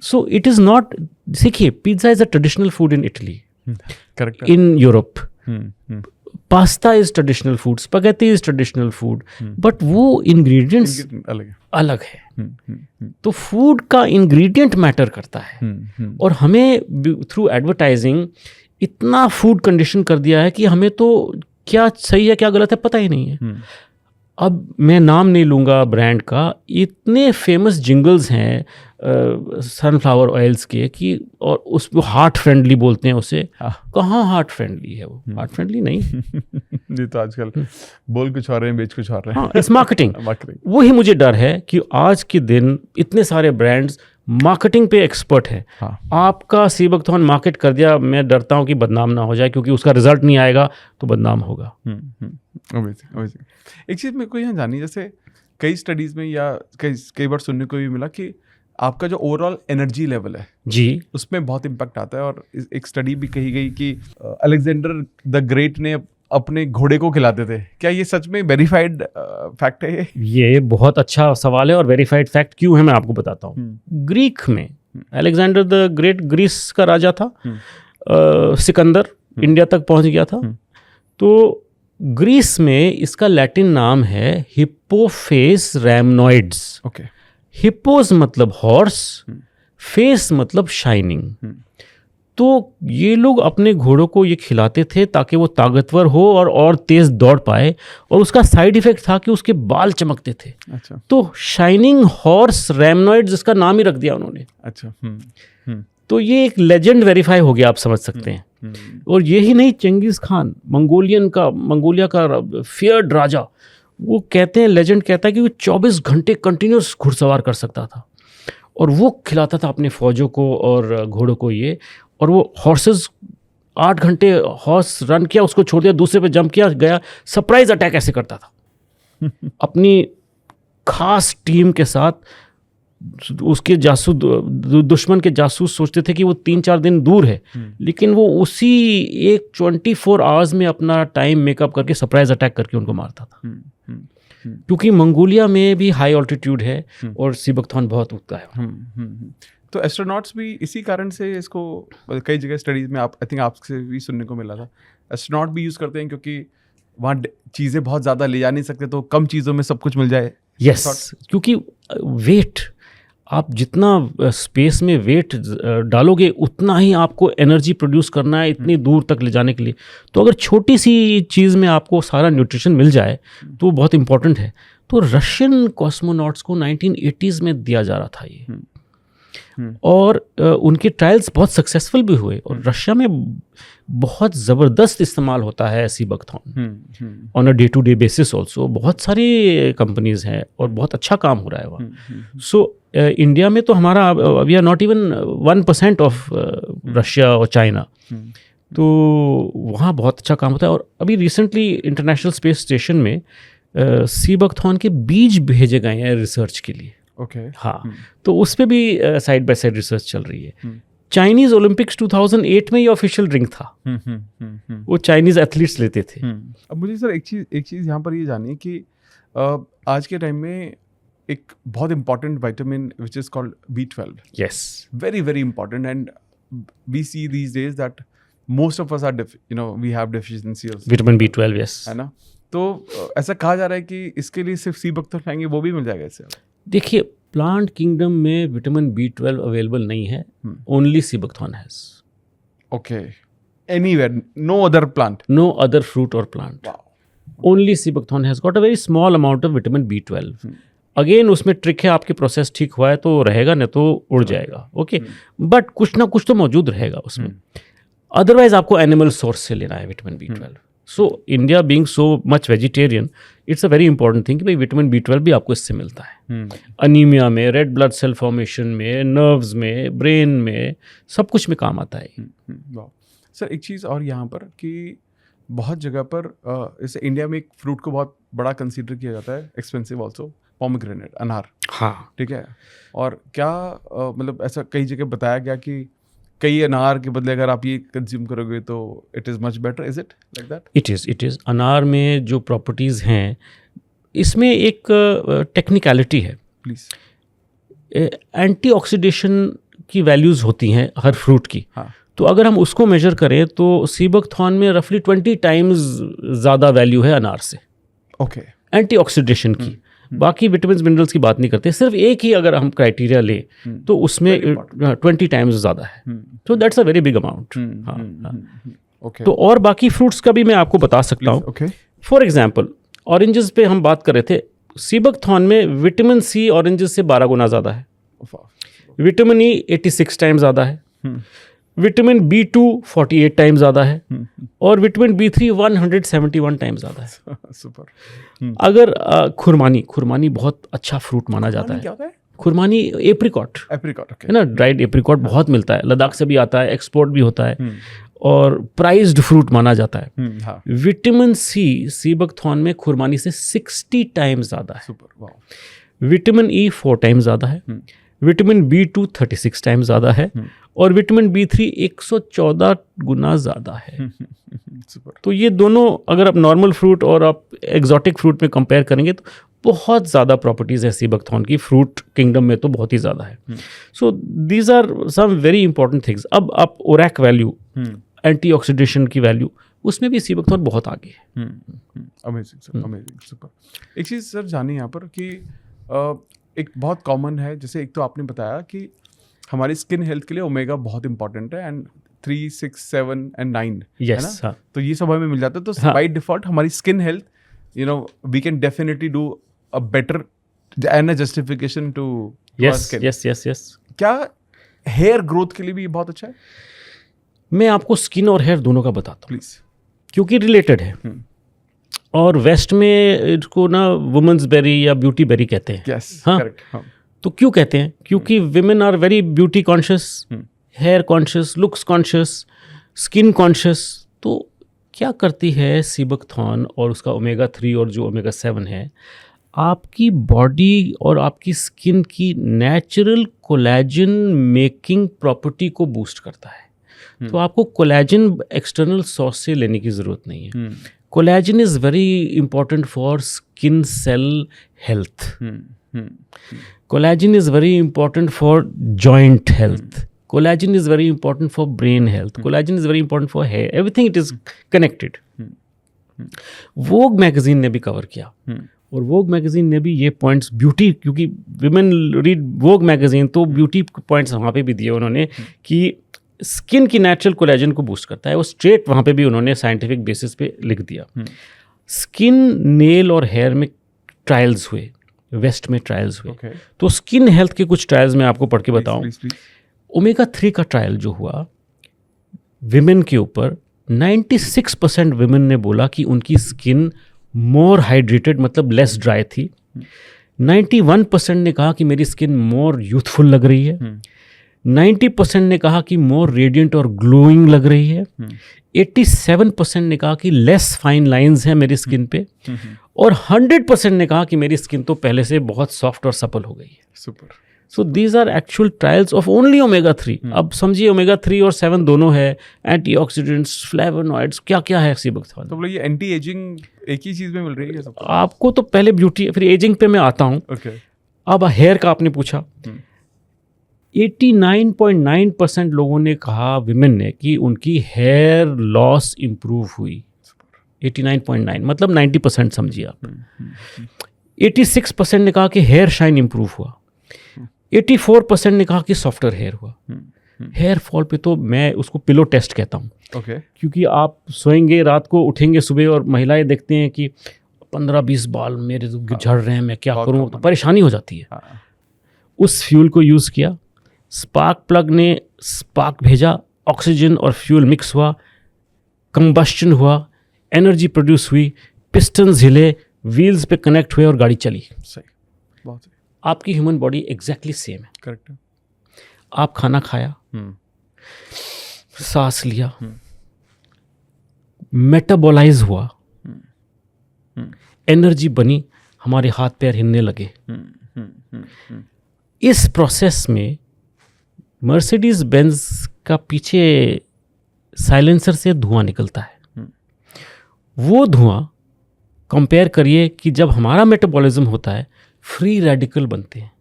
सो इट इज़ नॉट, देखिए pizza is a traditional food in Italy, correct, in Europe pasta is traditional food, spaghetti is traditional food, but वो इंग्रेडिएंट्स अलग है। तो फूड का इंग्रेडिएंट मैटर करता है। और हमें थ्रू एडवर्टाइजिंग इतना फूड कंडीशन कर दिया है कि हमें तो क्या सही है क्या गलत है पता ही नहीं है। अब मैं नाम नहीं लूँगा ब्रांड का, इतने फेमस जिंगल्स हैं सनफ्लावर ऑयल्स के कि, और उसको हार्ट फ्रेंडली बोलते हैं उसे। कहाँ हार्ट फ्रेंडली है वो? हार्ट फ्रेंडली नहीं। जी, तो आजकल बोल कुछ और रहे हैं, बेच कुछ और रहे हैं। हाँ, इट्स मार्केटिंग। वही मुझे डर है कि आज के दिन इतने सारे ब्रांड्स मार्केटिंग पे एक्सपर्ट है। आपका सीबकथॉर्न मार्केट कर दिया, मैं डरता हूँ कि बदनाम ना हो जाए, क्योंकि उसका रिजल्ट नहीं आएगा तो बदनाम होगा। एक चीज़ मेरे को यहाँ जानी, जैसे कई स्टडीज़ में या कई बार सुनने को भी मिला कि आपका जो ओवरऑल एनर्जी लेवल है जी, उसमें बहुत इम्पैक्ट आता है। और एक स्टडी भी कही गई कि अलेक्जेंडर द ग्रेट ने अपने घोड़े को खिलाते थे। क्या ये सच में वेरीफाइड फैक्ट है? ये बहुत अच्छा सवाल है, और वेरीफाइड फैक्ट क्यों है मैं आपको बताता हूँ। ग्रीक में अलेक्जेंडर द ग्रेट ग्रीस का राजा था, सिकंदर इंडिया तक पहुंच गया था। तो ग्रीस में इसका लैटिन नाम है हिप्पोफेस रैमनॉइड्स। ओके। हिप्पोज मतलब हॉर्स, फेस मतलब शाइनिंग। तो ये लोग अपने घोड़ों को ये खिलाते थे ताकि वो ताकतवर हो और तेज दौड़ पाए, और उसका साइड इफेक्ट था कि उसके बाल चमकते थे। अच्छा। तो शाइनिंग हॉर्स रैमनॉइड्स इसका नाम ही रख दिया उन्होंने। अच्छा। तो ये एक लेजेंड वेरीफाई हो गया, आप समझ सकते हैं। और यही नहीं, चंगेज खान मंगोलिया का फियर्ड राजा, वो कहते हैं, लेजेंड कहता है कि वो 24 घंटे कंटिन्यूस घुड़सवार कर सकता था, और वो खिलाता था अपने फौजों को और घोड़ों को ये। और वो हॉर्सेस 8 घंटे हॉर्स रन किया, उसको छोड़ दिया, दूसरे पे जंप किया, गया, सरप्राइज अटैक ऐसे करता था अपनी खास टीम के साथ। उसके जासूस, दुश्मन के जासूस सोचते थे कि वो 3-4 दिन दूर है, लेकिन वो उसी एक 24 आवर्स में अपना टाइम मेकअप करके सरप्राइज अटैक करके उनको मारता था। क्योंकि मंगोलिया में भी हाई ऑल्टीट्यूड है और सीबकथॉर्न बहुत उगता है। तो एस्ट्रोनॉट्स भी इसी कारण से इसको कई जगह स्टडीज में आई थिंक आपसे भी सुनने को मिला था, एस्ट्रोनॉट भी यूज़ करते हैं क्योंकि वहाँ चीज़ें बहुत ज़्यादा ले जा नहीं सकते, तो कम चीज़ों में सब कुछ मिल जाए। यस, क्योंकि वेट, आप जितना स्पेस में वेट डालोगे उतना ही आपको एनर्जी प्रोड्यूस करना है इतनी दूर तक ले जाने के लिए। तो अगर छोटी सी चीज़ में आपको सारा न्यूट्रिशन मिल जाए तो बहुत इंपॉर्टेंट है। तो रशियन कॉस्मोनॉट्स को 1980s में दिया जा रहा था ये, और उनके ट्रायल्स बहुत सक्सेसफुल भी हुए, और रशिया में बहुत ज़बरदस्त इस्तेमाल होता है sea buckthorn on a day to day basis also. बहुत सारी कंपनीज हैं और बहुत अच्छा काम हो रहा है वहाँ। सो इंडिया में तो हमारा we are not even 1% of Russia और चाइना, तो वहाँ बहुत अच्छा काम होता है। और अभी रिसेंटली इंटरनेशनल स्पेस स्टेशन में सीबकथॉर्न के बीज भेजे गए हैं रिसर्च के लिए। हाँ, तो उस पर भी साइड बाय साइड रिसर्च चल रही है। चाइनीज ओलंपिक्स 2008 में ये ऑफिशियल ड्रिंक था, वो चाइनीज एथलीट्स लेते थे। अब मुझे सर एक चीज़ यहाँ पर ये जानिए कि आज के टाइम में एक बहुत important vitamin which is called B12। Yes, very very important, and we see these days that most of us are we have deficiency of vitamin B12, yes, है ना। तो ऐसा कहा जा रहा है कि इसके लिए सिर्फ सीबकथॉर्न खाएंगे वो भी मिल जाएगा इससे। देखिए, प्लांट किंगडम में विटामिन B12 अवेलेबल नहीं है, only sea buckthorn has. Okay, anywhere, no other plant, no other fruit और plant, only sea buckthorn has got a very small amount of vitamin B12। Again उसमें ट्रिक है, आपके प्रोसेस ठीक हुआ है तो रहेगा, नहीं तो उड़ जाएगा। ओके, बट कुछ ना कुछ तो मौजूद रहेगा उसमें। अदरवाइज आपको एनिमल सोर्स से लेना है vitamin B12। So India being so much vegetarian, it's a very important thing कि भाई विटामिन B12 भी आपको इससे मिलता है। अनीमिया में, रेड ब्लड सेल फॉर्मेशन में, नर्व्स में, ब्रेन में, सब कुछ में काम आता है। सर एक चीज़ और यहाँ पर कि बहुत जगह पर जैसे इंडिया में एक फ्रूट को बहुत बड़ा कंसीडर किया जाता है, एक्सपेंसिव ऑल्सो, पोमेग्रेनेट, अनार। हाँ, ठीक है। और क्या मतलब ऐसा कई जगह बताया गया कि कई अनार के बदले अगर आप ये कंज्यूम करोगे तो it is much better, is it like that? It is अनार में जो प्रॉपर्टीज़ हैं, इसमें एक टेक्निकलिटी है। प्लीज़। एंटीऑक्सीडेशन की वैल्यूज़ होती हैं हर फ्रूट की। हाँ। तो अगर हम उसको मेजर करें तो सीबकथॉर्न में रफली 20 टाइम्स ज़्यादा वैल्यू है अनार से। ओके। एंटीऑक्सीडेशन की। बाकी विटामिन मिनरल्स की बात नहीं करते, सिर्फ एक ही अगर हम क्राइटेरिया लें तो उसमें 20 टाइम्स ज़्यादा है। तो that's a very big amount. Okay. तो और बाकी फ्रूट्स का भी मैं आपको बता सकता हूँ। ओके। फॉर एग्जाम्पल, ऑरेंजेस पे हम बात कर रहे थे, सीबकथॉर्न में विटामिन C ऑरेंजेस से 12 गुना ज़्यादा है, विटामिन E 86 टाइम ज़्यादा है, विटामिन B2 48 टाइम ज़्यादा है, और विटामिन B3 171 टाइम ज़्यादा है। सुपर। अगर खुरमानी बहुत अच्छा फ्रूट माना जाता है। क्या होता है? खुरमानी एप्रिकॉट ओके। है ना, ड्राइड एप्रिकॉट बहुत मिलता है, लद्दाख से भी आता है, एक्सपोर्ट भी होता है, और प्राइज्ड फ्रूट माना जाता है। हाँ। विटामिन C सीबकथॉर्न में खुरमानी से 60 टाइम ज़्यादा है। Super, wow. Vitamin E 4 time ज़्यादा है, विटामिन B2 36 टाइम ज़्यादा है, और विटामिन B3 114 गुना ज़्यादा है। सुपर। तो ये दोनों अगर आप नॉर्मल फ्रूट और आप एग्जॉटिक फ्रूट में कंपेयर करेंगे तो बहुत ज़्यादा प्रॉपर्टीज़ है सीबकथॉर्न की, फ्रूट किंगडम में तो बहुत ही ज़्यादा है। So these are some very important things. अब आप ओरैक वैल्यू, एंटीऑक्सीडेशन की वैल्यू, उसमें भी सीबकथॉर्न बहुत आगे है। Amazing sir, amazing, super. एक चीज़ सर जानिए यहाँ पर कि एक बहुत कॉमन है, जैसे एक तो आपने बताया कि हमारी स्किन हेल्थ के लिए ओमेगा बहुत इंपॉर्टेंट है, एंड 3, 6, 7 and 9 है ना। हाँ. तो ये सब हमें मिल जाता है, तो हाँ. बाय डिफॉल्ट हमारी skin health we can definitely do a better and a justification to yes. क्या हेयर ग्रोथ के लिए भी बहुत अच्छा है? मैं आपको स्किन और हेयर दोनों का बताता हूँ, प्लीज, क्योंकि रिलेटेड है। और वेस्ट में इसको ना वुमेन्स बेरी या ब्यूटी बेरी कहते हैं। यस, हाँ, करेक्ट। हाँ। तो क्यों कहते हैं? क्योंकि women are very beauty conscious, hair conscious, looks conscious, skin conscious. तो क्या करती है सीबकथॉर्न और उसका ओमेगा 3 और जो ओमेगा 7 है, आपकी बॉडी और आपकी स्किन की नेचुरल कोलेजन मेकिंग प्रॉपर्टी को बूस्ट करता है। तो आपको कोलेजन एक्सटर्नल सोर्स से लेने की ज़रूरत नहीं है। Collagen is very important for skin cell health. Collagen is very important for joint health. Collagen is very important for brain health. Collagen is very important for hair. Everything it is connected. Vogue magazine ने भी cover किया, और वोग magazine ने भी ये points beauty, क्योंकि women read वोग magazine, तो beauty points वहाँ पे भी दिए उन्होंने कि स्किन की नेचुरल कोलेजन को बूस्ट करता है. वो स्ट्रेट वहाँ पे भी उन्होंने साइंटिफिक बेसिस पे लिख दिया. स्किन, नेल और हेयर में ट्रायल्स हुए, वेस्ट में ट्रायल्स हुए. तो स्किन हेल्थ के कुछ ट्रायल्स मैं आपको पढ़ के बताऊँ. ओमेगा 3 का ट्रायल जो हुआ विमेन के ऊपर, 96% विमेन ने बोला कि उनकी स्किन मोर हाइड्रेटेड, मतलब लेस ड्राई थी. 91% ने कहा कि मेरी स्किन मोर यूथफुल लग रही है. 90% ने कहा कि मोर रेडिएंट और ग्लोइंग लग रही है. 87% ने कहा कि लेस फाइन लाइंस हैं मेरी स्किन पे. और 100% ने कहा कि मेरी स्किन तो पहले से बहुत सॉफ्ट और सपल हो गई है. Super. So these are actual trials of only omega 3. अब समझिए ओमेगा 3 और 7 दोनों है, एंटीऑक्सीडेंट्स, फ्लेवोनॉइड्स, क्या क्या है सीबकथॉर्न. तो ये एंटी एजिंग एक ही चीज में मिल रही है सबको? आपको तो पहले ब्यूटी, फिर एजिंग पे मैं आता हूँ. अब हेयर का आपने पूछा. 89.9% लोगों ने कहा, विमेन ने, कि उनकी हेयर लॉस इंप्रूव हुई. 89.9 मतलब 90% समझिए आप. 86% ने कहा कि हेयर शाइन इंप्रूव हुआ. 84% ने कहा कि सॉफ्टर हेयर हुआ. हेयर फॉल पे तो मैं उसको पिलो टेस्ट कहता हूँ. क्योंकि आप सोएंगे रात को, उठेंगे सुबह और महिलाएं देखते हैं कि 15-20 बाल मेरे झड़ रहे हैं, मैं क्या करूँ, तो परेशानी हो जाती है. उस फ्यूल को यूज़ किया. स्पार्क प्लग ने स्पार्क भेजा, ऑक्सीजन और फ्यूल मिक्स हुआ, कंबस्शन हुआ, एनर्जी प्रोड्यूस हुई, पिस्टन्स हिले, व्हील्स पे कनेक्ट हुए और गाड़ी चली. सही, बहुत सही. आपकी ह्यूमन बॉडी एग्जैक्टली सेम है. करेक्ट है. आप खाना खाया, सांस लिया, मेटाबोलाइज हुआ, एनर्जी बनी, हमारे हाथ पैर हिलने लगे. इस प्रोसेस में मर्सिडीज बेंज का पीछे साइलेंसर से धुआं निकलता है. वो धुआं कंपेयर करिए कि जब हमारा मेटाबॉलिज्म होता है, फ्री रेडिकल बनते हैं.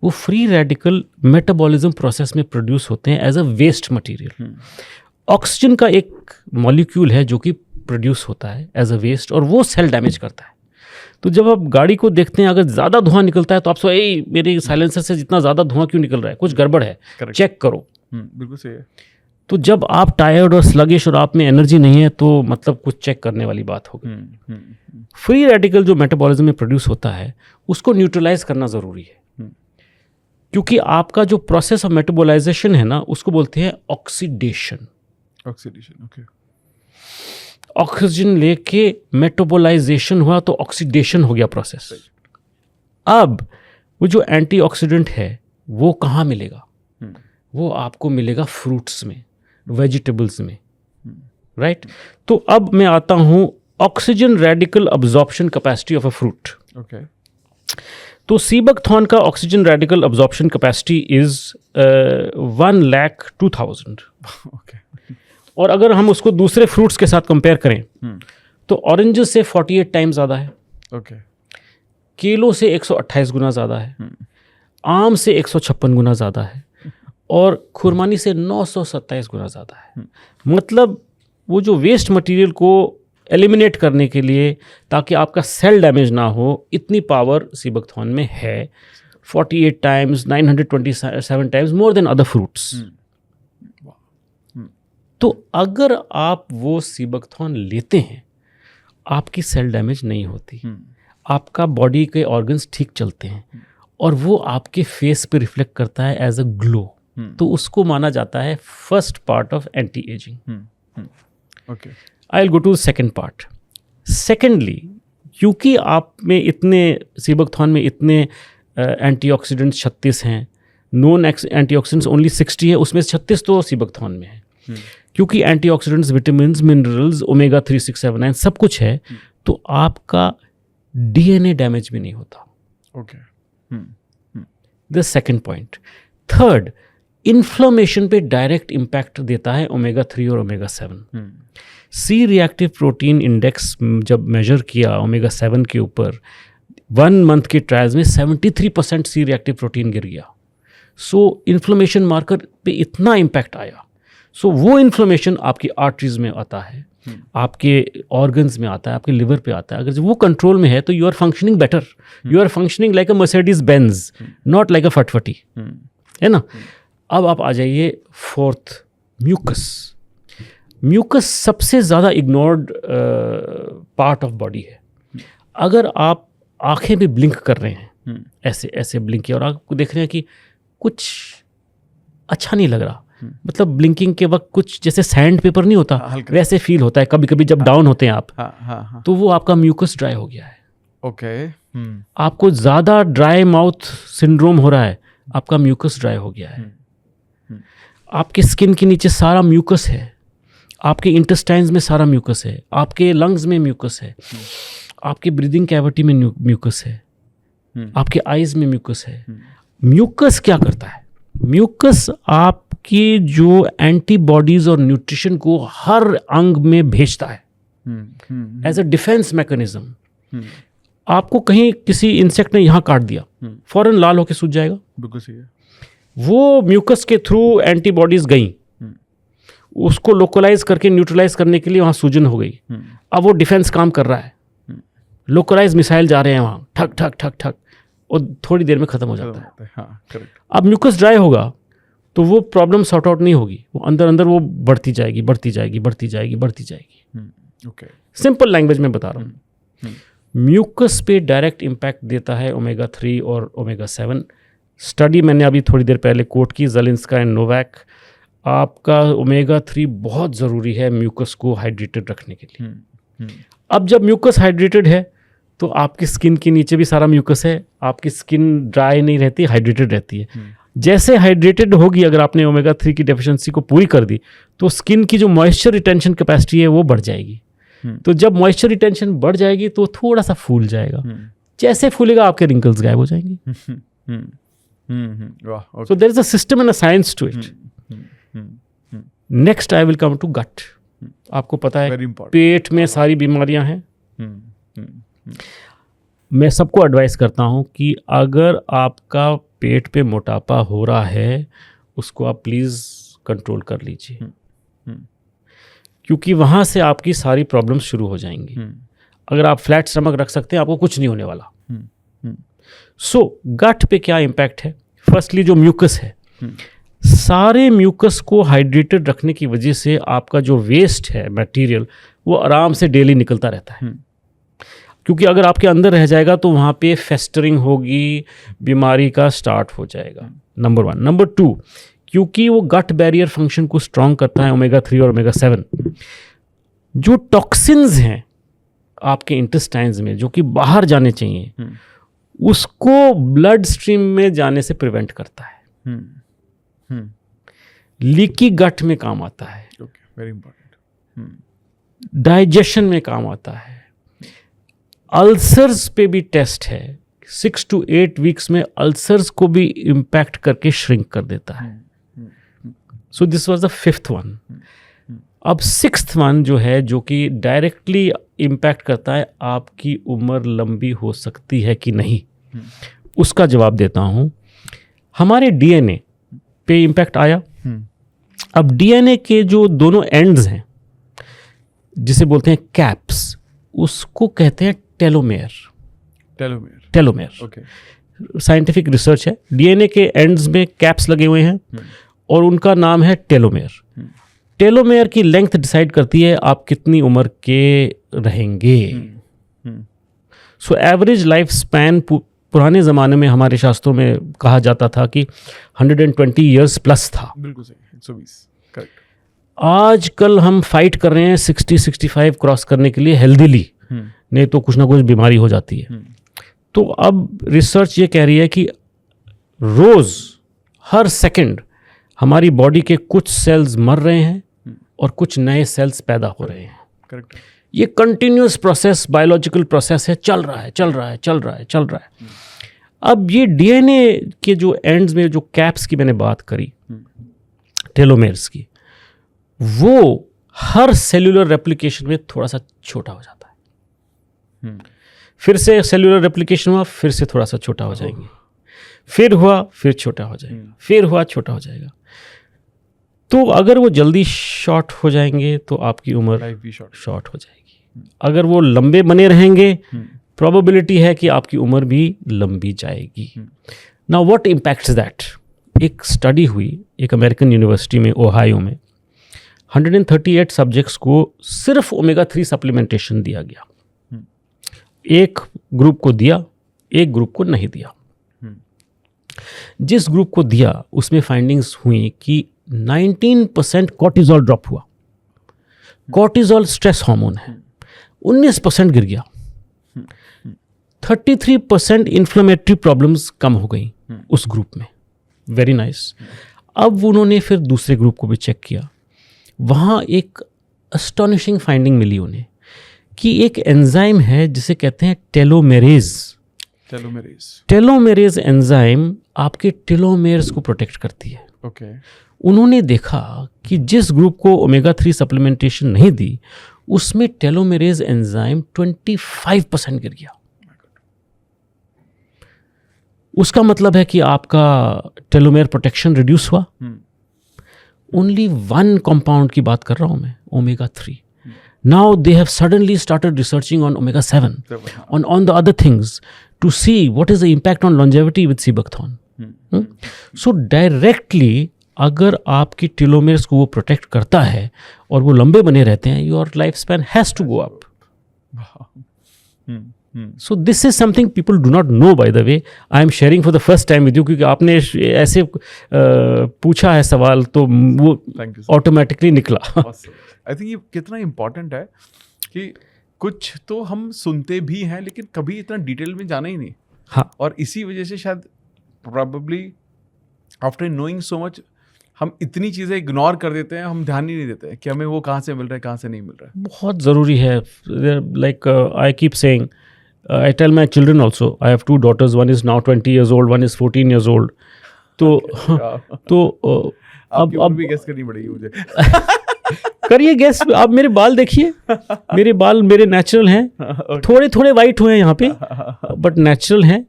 वो फ्री रेडिकल मेटाबॉलिज्म प्रोसेस में प्रोड्यूस होते हैं as a waste material. Oxygen का एक मॉलिक्यूल है जो कि प्रोड्यूस होता है एज अ वेस्ट, और वो सेल डैमेज करता है. तो जब आप गाड़ी को देखते हैं, अगर ज़्यादा धुआं निकलता है तो आप सो, मेरे साइलेंसर से जितना ज़्यादा धुआं क्यों निकल रहा है, कुछ गड़बड़ है, चेक करो. बिल्कुल सही है. तो जब आप टायर्ड और स्लगिश और आप में एनर्जी नहीं है, तो मतलब कुछ चेक करने वाली बात होगी. फ्री रेडिकल जो मेटाबॉलिज्म में प्रोड्यूस होता है, उसको न्यूट्रलाइज करना ज़रूरी है. क्योंकि आपका जो प्रोसेस ऑफ मेटाबोलाइजेशन है ना, उसको बोलते हैं ऑक्सीडेशन. ओके. ऑक्सीजन लेके मेटाबोलाइजेशन हुआ तो ऑक्सीडेशन हो गया प्रोसेस. अब वो जो एंटीऑक्सीडेंट है वो कहाँ मिलेगा? वो आपको मिलेगा फ्रूट्स में, वेजिटेबल्स में, राइट? तो अब मैं आता हूँ oxygen radical absorption capacity of a fruit. तो सीबकथॉर्न का oxygen radical absorption capacity is 1,02,000. और अगर हम उसको दूसरे फ्रूट्स के साथ कंपेयर करें तो ऑरेंजेस से 48 टाइम्स ज़्यादा है. केलों से 128 गुना ज़्यादा है. आम से 156 गुना ज़्यादा है. और खुरमानी से 927 गुना ज़्यादा है. मतलब वो जो वेस्ट मटेरियल को एलिमिनेट करने के लिए, ताकि आपका सेल डैमेज ना हो, इतनी पावर सीबकथॉर्न में है. 48 times, 927 times more than other fruits. तो अगर आप वो सीबकथॉर्न लेते हैं, आपकी सेल डैमेज नहीं होती, आपका बॉडी के ऑर्गन्स ठीक चलते हैं, और वो आपके फेस पे रिफ्लेक्ट करता है एज अ ग्लो. तो उसको माना जाता है first part of anti ageing. I will go to second part. Secondly, क्योंकि आप में इतने सीबकथॉर्न में इतने एंटीऑक्सीडेंट्स 36 हैं, नॉन एंटीऑक्सीडेंट्स ओनली 60 है, उसमें 36 तो सीबकथॉर्न में है. क्योंकि एंटीऑक्सीडेंट्स, विटामिन्स, मिनरल्स, ओमेगा 3, 6, 7, 9 सब कुछ है, तो आपका डीएनए डैमेज भी नहीं होता. The second point. Third, inflammation पे डायरेक्ट इम्पैक्ट देता है ओमेगा 3 और omega 7। C reactive protein index जब मेजर किया ओमेगा 7 के ऊपर 1 मंथ के ट्रायल्स में 73% सी रिएक्टिव प्रोटीन गिर गया। सो इन्फ्लेमेशन मार्कर पे इतना इम्पैक्ट आया। सो वो इन्फ्लेमेशन आपकी आर्टरीज में आता है, आपके ऑर्गन्स में आता है, आपके लिवर पे आता है। अगर वो कंट्रोल में है तो you are functioning better, you are functioning like a Mercedes Benz, not like a फटफटी, है ना। अब आप आ जाइए फोर्थ, म्यूकस। म्यूकस सबसे ज़्यादा इग्नोर्ड पार्ट ऑफ बॉडी है। अगर आप आंखें भी ब्लिंक कर रहे हैं, ऐसे ऐसे ब्लिंक किया और आपको देख रहे हैं कि कुछ अच्छा नहीं लग रहा, मतलब ब्लिंकिंग के वक्त कुछ जैसे सैंड पेपर नहीं होता, वैसे फील होता है कभी कभी जब डाउन होते हैं आप, तो वो आपका म्यूकस ड्राई हो गया है। ओके। आपको ज़्यादा ड्राई माउथ सिंड्रोम हो रहा है, आपका म्यूकस ड्राई हो गया है। आपके स्किन के नीचे सारा म्यूकस है, आपके इंटेस्टाइन्स में सारा म्यूकस है, आपके लंग्स में म्यूकस है, आपके ब्रीदिंग कैविटी में म्यूकस है, आपके आईज में म्यूकस है। म्यूकस क्या करता है? म्यूकस आपकी जो एंटीबॉडीज और न्यूट्रिशन को हर अंग में भेजता है एज अ डिफेंस मैकेनिज्म। आपको कहीं किसी इंसेक्ट ने यहाँ काट दिया, फौरन लाल होकर सूज जाएगा। बिल्कुल सही है। वो म्यूकस के थ्रू एंटीबॉडीज गई, उसको लोकलाइज करके न्यूट्रलाइज करने के लिए वहाँ सूजन हो गई। अब वो डिफेंस काम कर रहा है, लोकलाइज मिसाइल जा रहे हैं वहाँ, ठक ठक ठक ठक, और थोड़ी देर में ख़त्म हो जाता है। हाँ, करेक्ट। अब म्यूकस ड्राई होगा तो वो प्रॉब्लम सॉर्ट आउट नहीं होगी, वो अंदर अंदर वो बढ़ती जाएगी बढ़ती जाएगी बढ़ती जाएगी बढ़ती जाएगी। ओके, सिंपल लैंग्वेज में बता रहा हूँ। म्यूकस पे डायरेक्ट इम्पैक्ट देता है ओमेगा 3 और ओमेगा 7। स्टडी मैंने अभी थोड़ी देर पहले कोट की, ज़ेलेंस्का एंड नोवैक। आपका ओमेगा 3 बहुत ज़रूरी है म्यूकस को हाइड्रेटेड रखने के लिए। अब जब म्यूकस हाइड्रेटेड है तो आपकी स्किन के नीचे भी सारा म्यूकस है, आपकी स्किन ड्राई नहीं रहती, हाइड्रेटेड रहती है। जैसे हाइड्रेटेड होगी, अगर आपने ओमेगा 3 की डेफिशिएंसी को पूरी कर दी तो स्किन की जो मॉइस्चर रिटेंशन कैपेसिटी है वो बढ़ जाएगी। तो जब मॉइस्चर रिटेंशन बढ़ जाएगी तो थोड़ा सा फूल जाएगा, जैसे फूलेगा आपके रिंकल्स गायब हो जाएंगे। So there is a system and a science to it. Next I will come to gut. आपको पता है पेट में सारी बीमारियां हैं। मैं सबको एडवाइस करता हूं कि अगर आपका पेट पे मोटापा हो रहा है उसको आप प्लीज़ कंट्रोल कर लीजिए, क्योंकि वहाँ से आपकी सारी प्रॉब्लम्स शुरू हो जाएंगी। अगर आप फ्लैट स्टमक रख सकते हैं आपको कुछ नहीं होने वाला। सो गट पे क्या इम्पैक्ट है? फर्स्टली जो म्यूकस है, सारे म्यूकस को हाइड्रेटेड रखने की वजह से आपका जो वेस्ट है मटेरियल वो आराम से डेली निकलता रहता है। क्योंकि अगर आपके अंदर रह जाएगा तो वहाँ पे फेस्टरिंग होगी, बीमारी का स्टार्ट हो जाएगा। नंबर 1। नंबर 2, क्योंकि वो गट बैरियर फंक्शन को स्ट्रॉन्ग करता है ओमेगा 3 और ओमेगा 7, जो टॉक्सिन्स हैं आपके इंटेस्टाइन्स में जो कि बाहर जाने चाहिए उसको ब्लड स्ट्रीम में जाने से प्रिवेंट करता है। लीकी गट में काम आता है, वेरी इंपॉर्टेंट। डाइजेशन में काम आता है, अल्सर्स पे भी टेस्ट है। 6 to 8 वीक्स में अल्सर्स को भी इम्पैक्ट करके श्रिंक कर देता है। So this was the 5th one. अब 6th वन जो है, जो कि डायरेक्टली इम्पैक्ट करता है आपकी उम्र लंबी हो सकती है कि नहीं, उसका जवाब देता हूँ। हमारे डीएनए पे इम्पैक्ट आया। अब डीएनए के जो दोनों एंड्स हैं जिसे बोलते हैं कैप्स, उसको कहते हैं टेलोमेयर। ओके, साइंटिफिक रिसर्च है। डीएनए के एंड्स में कैप्स लगे हुए हैं और उनका नाम है टेलोमेयर। टेलोमेयर की लेंथ डिसाइड करती है आप कितनी उम्र के रहेंगे। सो एवरेज लाइफ स्पैन पुराने ज़माने में हमारे शास्त्रों में कहा जाता था कि 120 ईयर्स प्लस था। बिल्कुल सही, 120, करेक्ट। आजकल हम फाइट कर रहे हैं 60-65 क्रॉस करने के लिए हेल्दीली, नहीं तो कुछ ना कुछ बीमारी हो जाती है। तो अब रिसर्च ये कह रही है कि रोज़ हर सेकंड हमारी बॉडी के कुछ सेल्स मर रहे हैं और कुछ नए सेल्स पैदा हो रहे हैं। करेक्ट। ये कंटिन्यूस प्रोसेस, बायोलॉजिकल प्रोसेस है, चल रहा है। अब ये डीएनए के जो एंड्स में जो कैप्स की मैंने बात करी, टेलोमेर्स की, वो हर सेल्यूलर रेप्लिकेशन में थोड़ा सा छोटा हो जाता है। फिर से सेल्यूलर रेप्लिकेशन हुआ, फिर से थोड़ा सा छोटा हो जाएंगे, फिर हुआ, फिर छोटा हो जाएगा, फिर हुआ, छोटा हो जाएगा। तो अगर वो जल्दी शॉर्ट हो जाएंगे तो आपकी उम्र शॉर्ट हो जाएगी। अगर वो लंबे बने रहेंगे, प्रोबेबिलिटी है कि आपकी उम्र भी लंबी जाएगी। Now what impacts that? एक स्टडी हुई एक अमेरिकन यूनिवर्सिटी में, ओहायो में, 138 सब्जेक्ट्स को सिर्फ ओमेगा 3 सप्लीमेंटेशन दिया गया। एक ग्रुप को दिया, एक ग्रुप को नहीं दिया। जिस ग्रुप को दिया उसमें फाइंडिंग्स हुई कि 19% कॉर्टिजोल ड्रॉप हुआ। कॉर्टिजोल स्ट्रेस हार्मोन है, 19% गिर गया। 33% इन्फ्लेमेटरी प्रॉब्लम्स कम हो गई उस ग्रुप में। Very nice. अब उन्होंने फिर दूसरे ग्रुप को भी चेक किया, वहाँ एक अस्टॉनिशिंग फाइंडिंग मिली उन्हें कि एक एंजाइम है जिसे कहते हैं टेलोमेरेज। टेलोमेरेज एंजाइम आपके टेलोमेर्स को प्रोटेक्ट करती है। Okay. उन्होंने देखा कि जिस ग्रुप को ओमेगा 3 सप्लीमेंटेशन नहीं दी उसमें टेलोमेरेज एंजाइम 25% गिर गया। उसका मतलब है कि आपका टेलोमेर प्रोटेक्शन रिड्यूस हुआ। ओनली वन कंपाउंड की बात कर रहा हूं मैं, omega 3। Now they have suddenly started researching on omega 7 on the other things to see what is the impact on longevity with Sebucthon. So directly अगर आपकी टेलोमेर्स को वो प्रोटेक्ट करता है और वो लंबे बने रहते हैं, your life span has to go up. So this is something people do not know, by the way. I am sharing for the first time with you, क्योंकि आपने ऐसे पूछा है सवाल तो वो ऑटोमेटिकली निकला। आई थिंक ये कितना इम्पोर्टेंट है कि कुछ तो हम सुनते भी हैं लेकिन कभी इतना डिटेल में जाना ही नहीं। हाँ, और इसी वजह से शायद probably after knowing so much हम इतनी चीज़ें इग्नोर कर देते हैं, हम ध्यान ही नहीं देते हैं कि हमें वो कहाँ से मिल रहा है, कहाँ से नहीं मिल रहा है। बहुत ज़रूरी है। Like I keep saying, I tell my children also, I have 2 daughters, one is now 20 years old, one is 14 years old. तो अब भी गेस करनी पड़ेगी मुझे। करिए गेस। आप मेरे बाल देखिए, मेरे बाल मेरे नेचुरल हैं। थोड़े थोड़े वाइट हुए हैं यहाँ पे, बट नेचुरल हैं।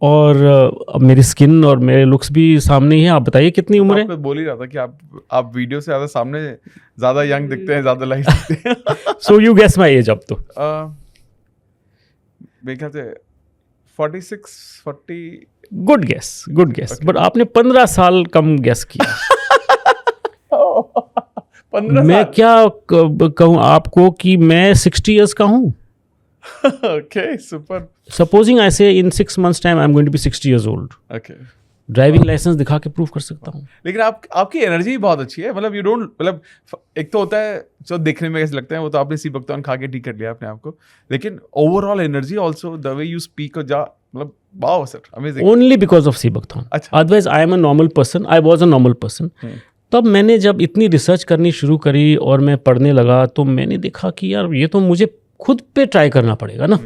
और अब मेरी स्किन और मेरे लुक्स भी सामने ही है। आप बताइए कितनी उम्र है? बोल ही रहा था कि आप वीडियो से ज़्यादा सामने ज़्यादा यंग दिखते हैं, ज़्यादा लाइट दिखते हैं। So you guess my age अब तो? मेरे ख्याल से 46, 40। Good guess, good guess. But आपने 15 साल कम गेस किया। 15 मैं क्या कहूँ आपको कि मैं 60 years का हूँ। Okay, super. Supposing I say in 6 months time I'm going to be 60 years old. Okay. Driving licence दिखा के प्रूव कर सकता हूँ। लेकिन आपकी एनर्जी बहुत अच्छी है। मतलब यू डोंट, मतलब एक तो होता है जो देखने में कैसे लगता है, वो तो आपने सीबकथॉर्न खा के ठीक कर लिया अपने आप को, लेकिन overall energy also the way you speak, मतलब wow sir, amazing. Only because of sea buckthorn. अच्छा। Otherwise I am a normal person, I was a normal person. तब मैंने जब इतनी रिसर्च करनी शुरू करी और मैं पढ़ने लगा तो मैंने देखा कि यार ये तो मुझे खुद पे ट्राई करना पड़ेगा ना।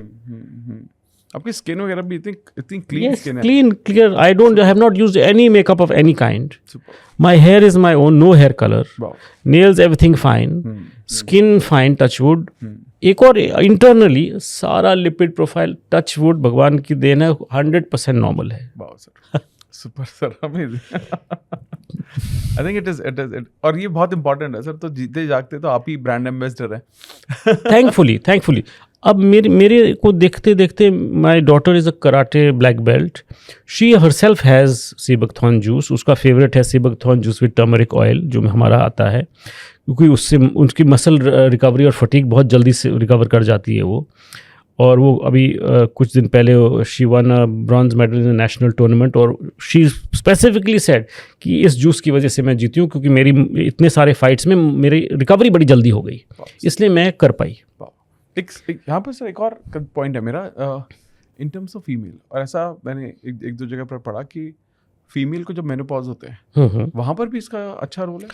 आपकी स्किन वगैरह भी इतनी क्लीन स्किन है। Clean, clear. I don't have not used any makeup of any kind. My hair is my own, no hair colour, nails everything fine, skin fine, touch wood. एक और इंटरनली सारा lipid profile touch wood भगवान की then है, 100% normal है। Wow sir, super sir, amazing. I think it is और ये बहुत इंपॉर्टेंट है सर। तो जीते जागते तो आप ही ब्रांड एम्बेसडर हैं। थैंकफुली। अब मेरे को देखते देखते my daughter is a karate black belt. She herself has sea buckthorn juice. उसका फेवरेट है sea buckthorn juice with turmeric oil, जो हमारा आता है, क्योंकि उससे उनकी मसल रिकवरी और फटीक बहुत जल्दी से रिकवर कर जाती है वो। और वो अभी कुछ दिन पहले she one a bronze medal in national tournament, और शी स्पेसिफिकली सेड कि इस जूस की वजह से मैं जीती हूँ, क्योंकि मेरी इतने सारे फाइट्स में मेरी रिकवरी बड़ी जल्दी हो गई, इसलिए मैं कर पाई। यहाँ पर सर एक और पॉइंट है मेरा, इन टर्म्स ऑफ फीमेल, और ऐसा मैंने एक दो जगह पर पढ़ा कि फीमेल को जब मेनोपॉज होते हैं वहाँ पर भी इसका अच्छा रोल है।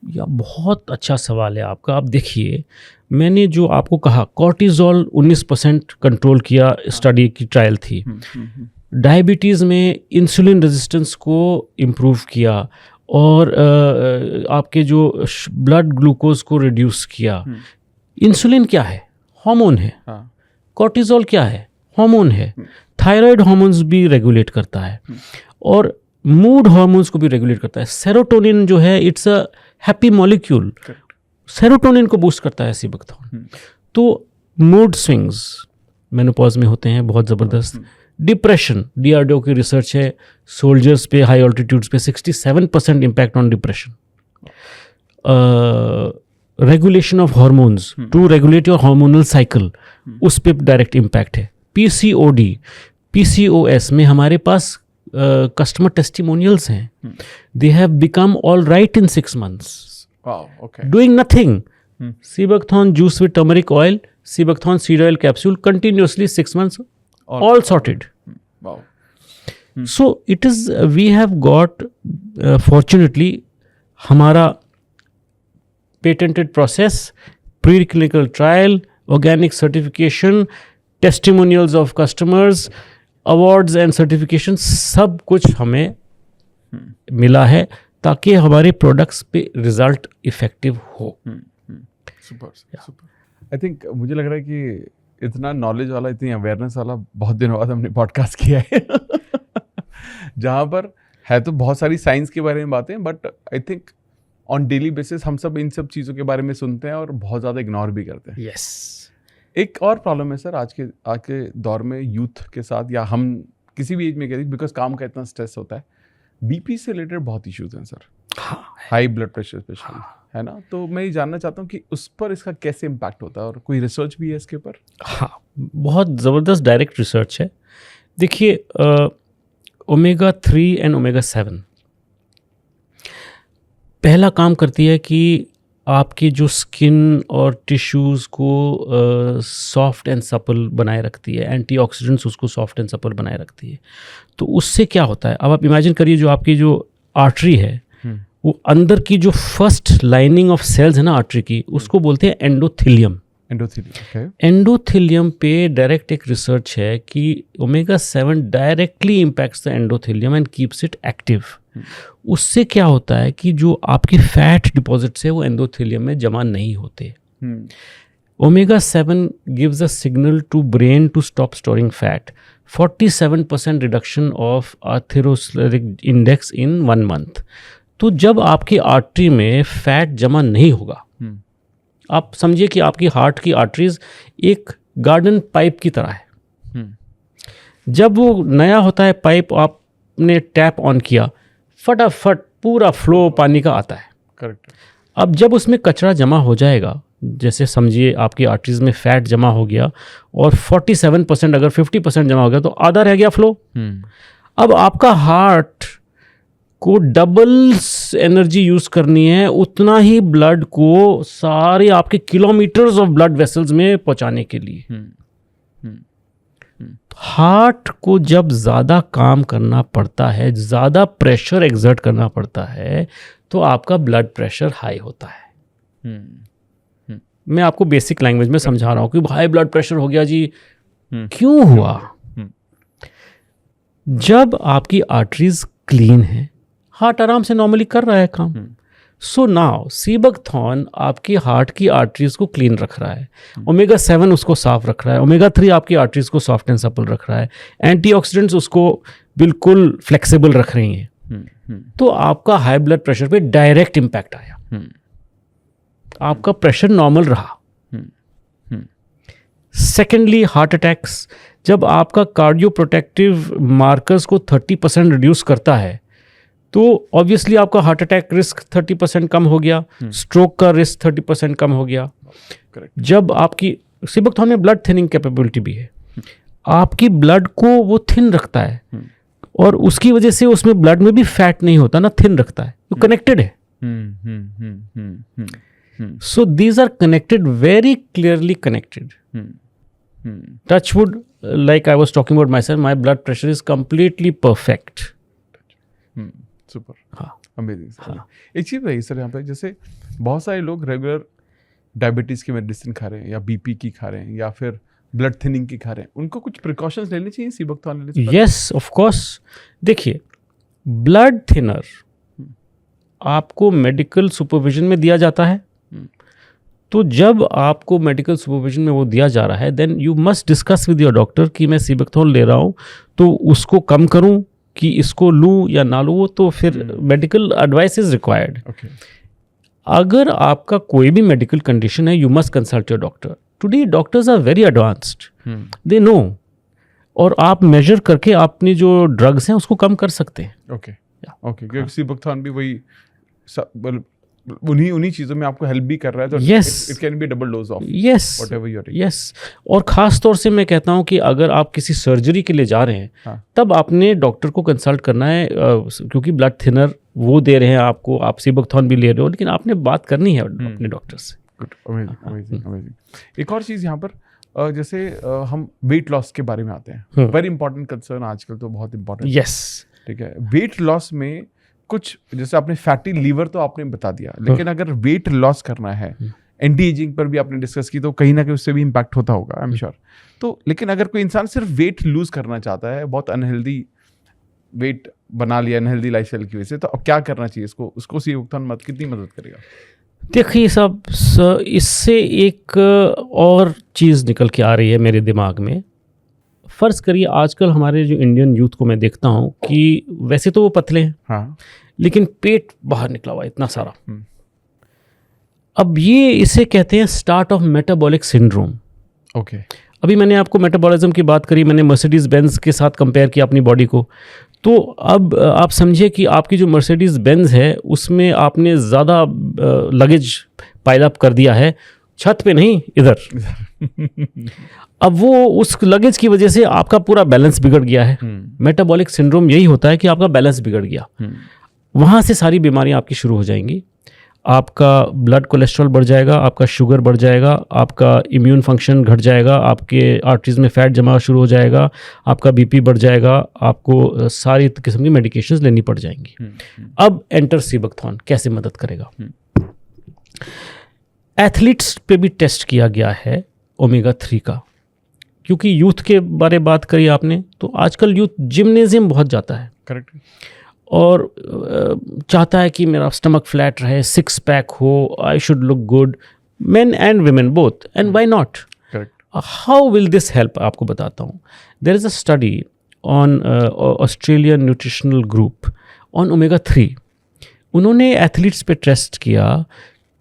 या बहुत अच्छा सवाल है आपका। आप देखिए, मैंने जो आपको कहा कॉर्टिजोल 19% कंट्रोल किया, स्टडी की ट्रायल थी। डायबिटीज़ में इंसुलिन रेजिस्टेंस को इम्प्रूव किया, और आपके जो ब्लड ग्लूकोज को रिड्यूस किया। इंसुलिन क्या है? हार्मोन है। कॉर्टिजोल क्या है? हार्मोन है। थायराइड हार्मोन्स भी रेगुलेट करता है और मूड हार्मोन्स को भी रेगुलेट करता है। सेरोटोनिन जो है it's a happy molecule, serotonin को बूस्ट करता है सीबकथॉर्न। तो मूड स्विंग्स मेनोपॉज में होते हैं बहुत ज़बरदस्त। डिप्रेशन, डीआरडीओ की रिसर्च है, सोल्जर्स पे हाई ऑल्टीट्यूड्स पे 67% impact on depression. Regulation of hormones to regulate your hormonal cycle, उस पर डायरेक्ट इम्पैक्ट है। पीसीओडी, पीसीओएस में हमारे पास कस्टमर टेस्टिमोनियल्स हैं। They have become all right in 6 months doing nothing. Sea buckthorn juice with turmeric oil, sea buckthorn seed oil capsule continuously 6 months, all sorted. Wow. So it is, we have got fortunately हमारा patented process, preclinical trial, organic certification, testimonials of customers, awards and certifications, सब कुछ हमें मिला है ताकि हमारे products पे result effective हो। Super super. आई थिंक मुझे लग रहा है कि इतना नॉलेज वाला, इतनी अवेयरनेस वाला बहुत दिनों बाद हमने पॉडकास्ट किया है जहाँ पर है तो बहुत सारी साइंस के बारे में बातें, but I think on daily basis हम सब इन सब चीज़ों के बारे में सुनते हैं और बहुत ज़्यादा इग्नोर भी करते हैं। यस। एक और प्रॉब्लम है सर आज के दौर में यूथ के साथ, या हम किसी भी एज में कहते हैं, बिकॉज काम का इतना स्ट्रेस होता है, बीपी से रिलेटेड बहुत इश्यूज हैं sir. High blood pressure specially, है ना? तो मैं ये जानना चाहता हूँ कि उस पर इसका कैसे इम्पैक्ट होता है और कोई रिसर्च भी है इसके ऊपर? हाँ, बहुत ज़बरदस्त डायरेक्ट रिसर्च है। देखिए, ओमेगा 3 एंड ओमेगा 7 पहला काम करती है कि आपकी जो स्किन और टिश्यूज़ को सॉफ्ट एंड सपल बनाए रखती है, एंटीऑक्सीडेंट्स उसको सॉफ्ट एंड सपल बनाए रखती है। तो उससे क्या होता है, अब आप इमेजिन करिए जो आपकी जो आर्टरी है, वो अंदर की जो फर्स्ट लाइनिंग ऑफ सेल्स है ना आर्टरी की, उसको बोलते हैं एंडोथेलियम। एंडोथेलियम पे डायरेक्ट एक रिसर्च है कि omega 7 directly impacts the endothelium and keeps it active. उससे क्या होता है कि जो आपके फैट डिपॉजिट्स है वो एंडोथेलियम में जमा नहीं होते। Omega 7 gives a signal to brain to stop storing fat. 47% reduction of atherosclerotic index in 1 month। तो जब आपकी आर्टरी में फैट जमा नहीं होगा, आप समझिए कि आपकी हार्ट की आर्टरीज एक गार्डन पाइप की तरह है। जब वो नया होता है पाइप, आपने टैप ऑन किया, फटाफट पूरा फ्लो पानी का आता है। करेक्ट। अब जब उसमें कचरा जमा हो जाएगा, जैसे समझिए आपकी आर्टरीज में फैट जमा हो गया और 47% अगर 50% जमा हो गया तो आधा रह गया फ्लो। अब आपका हार्ट को डबल एनर्जी यूज करनी है, उतना ही ब्लड को सारे आपके किलोमीटर्स ऑफ ब्लड वेसल्स में पहुंचाने के लिए। हार्ट को जब ज़्यादा काम करना पड़ता है, ज़्यादा प्रेशर एक्सर्ट करना पड़ता है, तो आपका ब्लड प्रेशर हाई होता है। मैं आपको बेसिक लैंग्वेज में समझा रहा हूँ कि हाई ब्लड प्रेशर हो गया जी, क्यों हुआ? जब आपकी आर्टरीज क्लीन है, हार्ट आराम से नॉर्मली कर रहा है काम। सो नाउ सीबकथॉर्न आपकी हार्ट की आर्टरीज को क्लीन रख रहा है, ओमेगा 7 उसको साफ रख रहा है, ओमेगा 3 आपकी आर्टरीज को सॉफ्ट एंड सपल रख रहा है, एंटीऑक्सीडेंट्स उसको बिल्कुल फ्लेक्सिबल रख रही हैं। तो आपका हाई ब्लड प्रेशर पे डायरेक्ट इम्पैक्ट आया, आपका प्रेशर नॉर्मल रहा। सेकेंडली, हार्ट अटैक्स, जब आपका कार्डियो प्रोटेक्टिव मार्कर्स को 30% रिड्यूस करता है तो ऑब्वियसली आपका हार्ट अटैक रिस्क 30% कम हो गया, स्ट्रोक का रिस्क 30% कम हो गया। जब आपकी सीबकथॉर्न में ब्लड थिनिंग कैपेबिलिटी भी है, आपकी ब्लड को वो थिन रखता है और उसकी वजह से उसमें ब्लड में भी फैट नहीं होता ना, थिन रखता है, तो कनेक्टेड है। So these are connected, very clearly connected. Touch wood, like I was talking about myself, my blood pressure is completely perfect. Super. हाँ, अमेजिंग। एक चीज़ है सर यहाँ पे, जैसे बहुत सारे लोग रेगुलर डायबिटीज़ की मेडिसिन खा रहे हैं या बीपी की खा रहे हैं या फिर ब्लड थिनिंग की खा रहे हैं, उनको कुछ प्रिकॉशंस लेने चाहिए सीबकथॉर्न लेने से? Yes, of course. देखिए, ब्लड थिनर आपको मेडिकल सुपरविजन में दिया जाता है। तो जब आपको मेडिकल सुपरविजन में वो दिया जा रहा है, then you must discuss with your doctor कि मैं सीबेक्थोन ले रहा हूँ तो उसको कम करूँ कि इसको लूँ या ना लूँ, तो फिर मेडिकल एडवाइस इज रिक्वायर्ड। अगर आपका कोई भी मेडिकल कंडीशन है, you must consult your doctor. Today doctors are very advanced, they know, और आप मेजर करके अपनी जो ड्रग्स हैं उसको कम कर सकते हैं। ओके क्योंकि सीबेक्थोन भी वही उन्हीं चीजों में आपको हेल्प भी कर रहा है, तो it can be double dose of whatever you are taking. Yes, और खास तौर से मैं कहता हूं कि अगर आप किसी सर्जरी के लिए जा रहे हैं तब आपने डॉक्टर को कंसल्ट करना है, क्योंकि ब्लड थिनर वो दे रहे हैं आपको, आप सीबेक्थोन भी ले रहे हो, लेकिन आपने बात करनी है अपने डॉक्टर से। Good, amazing. एक और चीज़ यहाँ पर जैसे हम वेट लॉस के बारे में आते हैं, वेरी इंपॉर्टेंट कंसर्न आजकल, तो बहुत इंपॉर्टेंट। यस, ठीक है। वेट लॉस में कुछ, जैसे आपने फैटी लीवर तो आपने बता दिया, लेकिन अगर वेट लॉस करना है, एंटी एजिंग पर भी आपने डिस्कस की, तो कहीं ना कहीं उससे भी इम्पैक्ट होता होगा, आई एम श्योर। तो लेकिन अगर कोई इंसान सिर्फ वेट लूज करना चाहता है, बहुत अनहेल्दी वेट बना लिया अनहेल्दी लाइफस्टाइल की वजह से, तो अब क्या करना चाहिए उसको सीबेक्थोन कितनी मदद करेगा? देखिए साहब, इससे एक और चीज़ निकल के आ रही है मेरे दिमाग में। फ़र्ज़ करिए आजकल हमारे जो इंडियन यूथ को मैं देखता हूँ कि वैसे तो वो पतले हैं, हाँ, लेकिन पेट बाहर निकला हुआ इतना सारा। अब ये इसे कहते हैं start of metabolic syndrome. Okay, अभी मैंने आपको मेटाबॉलिज्म की बात करी, मैंने मर्सिडीज़ बेंज के साथ कंपेयर किया अपनी बॉडी को। तो अब आप समझिए कि आपकी जो मर्सिडीज़ बेंज है उसमें आपने ज़्यादा लगेज पाइल अप कर दिया है, छत पे नहीं, इधर। अब वो उस लगेज की वजह से आपका पूरा बैलेंस बिगड़ गया है। मेटाबॉलिक सिंड्रोम यही होता है कि आपका बैलेंस बिगड़ गया, वहाँ से सारी बीमारियाँ आपकी शुरू हो जाएंगी। आपका ब्लड कोलेस्ट्रॉल बढ़ जाएगा, आपका शुगर बढ़ जाएगा, आपका इम्यून फंक्शन घट जाएगा, आपके आर्टरीज में फैट जमा शुरू हो जाएगा, आपका बीपी बढ़ जाएगा, आपको सारी किस्म की मेडिकेशंस लेनी पड़ जाएंगी। अब एंटर सीबेक्थोन कैसे मदद करेगा? एथलीट्स पे भी टेस्ट किया गया है ओमेगा 3 का, क्योंकि यूथ के बारे में बात करी आपने, तो आजकल यूथ जिम्नेजियम बहुत जाता है। करेक्ट। और चाहता है कि मेरा स्टमक फ्लैट रहे, 6 पैक हो, I should look good, men and women both, and why not? How will this help? आपको बताता हूँ। There is a study on Australian nutritional group on omega 3। उन्होंने एथलीट्स पे टेस्ट किया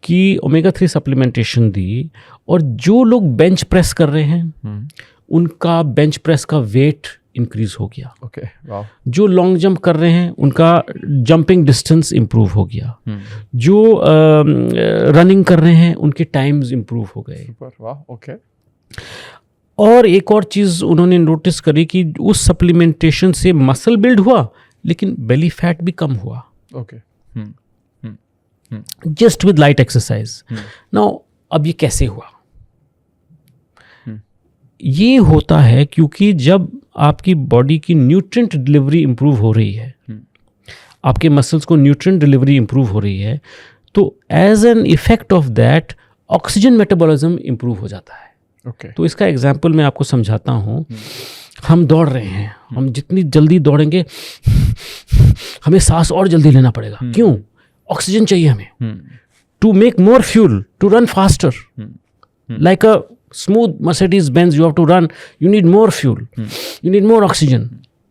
कि ओमेगा 3 सप्लीमेंटेशन दी, और जो लोग बेंच प्रेस कर रहे हैं उनका बेंच प्रेस का वेट इंक्रीज हो गया। ओके, वाव। जो लॉन्ग जंप कर रहे हैं उनका जंपिंग डिस्टेंस इंप्रूव हो गया। जो रनिंग कर रहे हैं उनके टाइम्स इंप्रूव हो गए। वाह, ओके। और एक और चीज़ उन्होंने नोटिस करी कि उस सप्लीमेंटेशन से मसल बिल्ड हुआ, लेकिन बेली फैट भी कम हुआ। Okay, just with light exercise. Now अब ये कैसे हुआ? ये होता है क्योंकि जब आपकी बॉडी की न्यूट्रिएंट डिलीवरी इंप्रूव हो रही है, आपके मसल्स को न्यूट्रिएंट डिलीवरी इंप्रूव हो रही है, तो as an effect of that oxygen metabolism improve हो जाता है। Okay. तो इसका एग्जांपल मैं आपको समझाता हूँ। हम दौड़ रहे हैं, हम जितनी जल्दी दौड़ेंगे हमें सांस और जल्दी लेना पड़ेगा। क्यों? ऑक्सीजन चाहिए हमें to make more fuel to run faster. Like a smooth Mercedes Benz, you have to run, you need more fuel, you need more oxygen.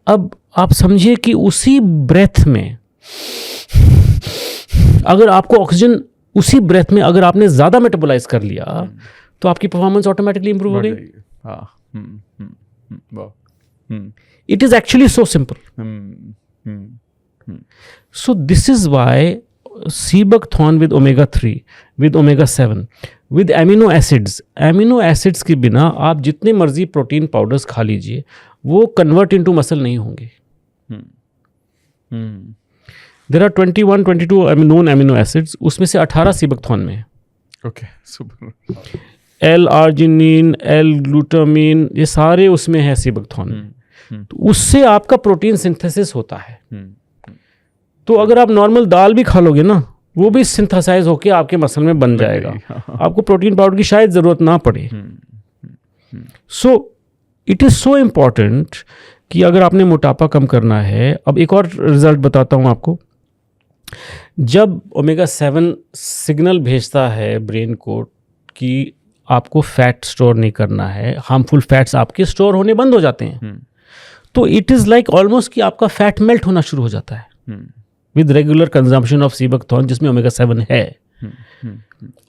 अब आप समझिए कि उसी ब्रेथ में अगर आपको ऑक्सीजन उसी ब्रेथ में अगर आपने ज़्यादा मेटाबोलाइज कर लिया तो आपकी परफॉर्मेंस ऑटोमेटिकली इंप्रूव हो गई। It is actually so simple. So this is why sea buckthorn with omega 3, with omega 7, with amino acids के बिना आप जितने मर्जी प्रोटीन पाउडर्स खा लीजिए, वो कन्वर्ट इनटू मसल नहीं होंगे। There are 21-22 known amino acids, उसमें से 18 सीबेक्थोन में है। Okay, super. L-आर्जिनिन, L-ग्लूटामिन, ये सारे उसमें है सीबेक्थोन में। तो उससे आपका प्रोटीन सिंथेसिस होता है। तो अगर आप नॉर्मल दाल भी खा लोगे ना, वो भी सिंथेसाइज होके आपके मसल में बन जाएगा। आपको प्रोटीन पाउडर की शायद ज़रूरत ना पड़े। So it is so important कि अगर आपने मोटापा कम करना है। अब एक और रिजल्ट बताता हूँ आपको। जब ओमेगा 7 सिग्नल भेजता है ब्रेन को कि आपको फैट स्टोर नहीं करना है, हार्मफुल फैट्स आपके स्टोर होने बंद हो जाते हैं, तो इट इज़ लाइक ऑलमोस्ट कि आपका फैट मेल्ट होना शुरू हो जाता है with regular consumption of sea buckthorn जिसमें ओमेगा 7 है।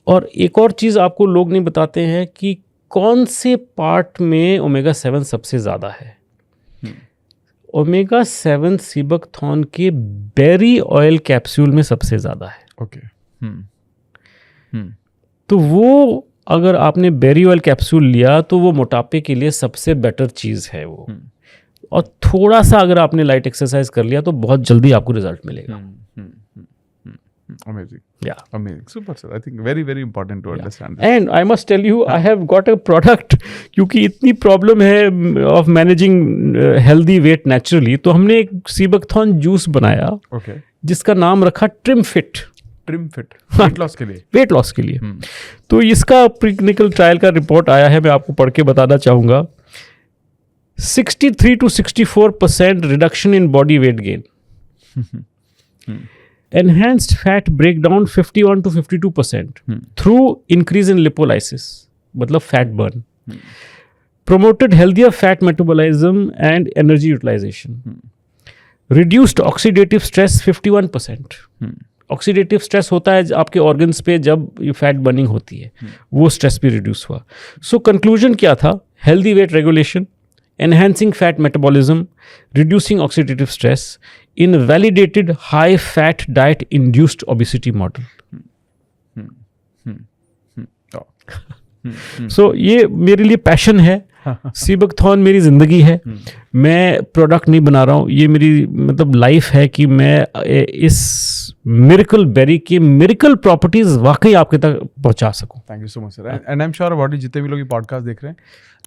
और एक और चीज़ आपको लोग नहीं बताते हैं कि कौन से पार्ट में ओमेगा 7 सबसे ज़्यादा है। ओमेगा 7 सीबकथॉर्न के बेरी ऑयल कैप्सूल में सबसे ज़्यादा है। ओके। तो वो अगर आपने बेरी ऑयल कैप्सूल लिया तो वो मोटापे के लिए सबसे बेटर चीज़ है वो। और थोड़ा सा अगर आपने लाइट एक्सरसाइज कर लिया तो बहुत जल्दी आपको रिजल्ट मिलेगा। Amazing. Yeah. Amazing. Super, sir. I think very, very important to understand this. And I must tell you, I have got a product क्योंकि इतनी प्रॉब्लम है of managing healthy weight naturally, तो हमने एक सीबकथॉर्न जूस बनाया Okay. जिसका नाम रखा trim fit. Trim fit. Weight loss के लिए. वेट लॉस के लिए। तो इसका प्रीक्लिनिकल ट्रायल का रिपोर्ट आया है, मैं आपको पढ़ के बताना चाहूँगा। 63 to 64% reduction in body weight gain, enhanced fat breakdown 51 to 52% through increase in lipolysis, मतलब fat burn, promoted healthier fat metabolism and energy utilization, reduced oxidative stress 51%. Oxidative stress होता है आपके ऑर्गन्स पे जब ये फैट बर्निंग होती है, वो स्ट्रेस भी रिड्यूस हुआ। सो कंक्लूजन क्या था? Healthy weight regulation, enhancing fat metabolism, reducing oxidative stress in validated high fat diet induced obesity model. So ये मेरे लिए पैशन है। सीबकथॉर्न मेरी ज़िंदगी है। मैं प्रोडक्ट नहीं बना रहा हूँ, ये मेरी मतलब लाइफ है कि मैं इस मिरेकल बेरी के मिरेकल प्रॉपर्टीज वाकई आपके तक पहुँचा सकूँ। Thank you so much sir. And I am sure about जितने भी लोग ये पॉडकास्ट देख रहे हैं,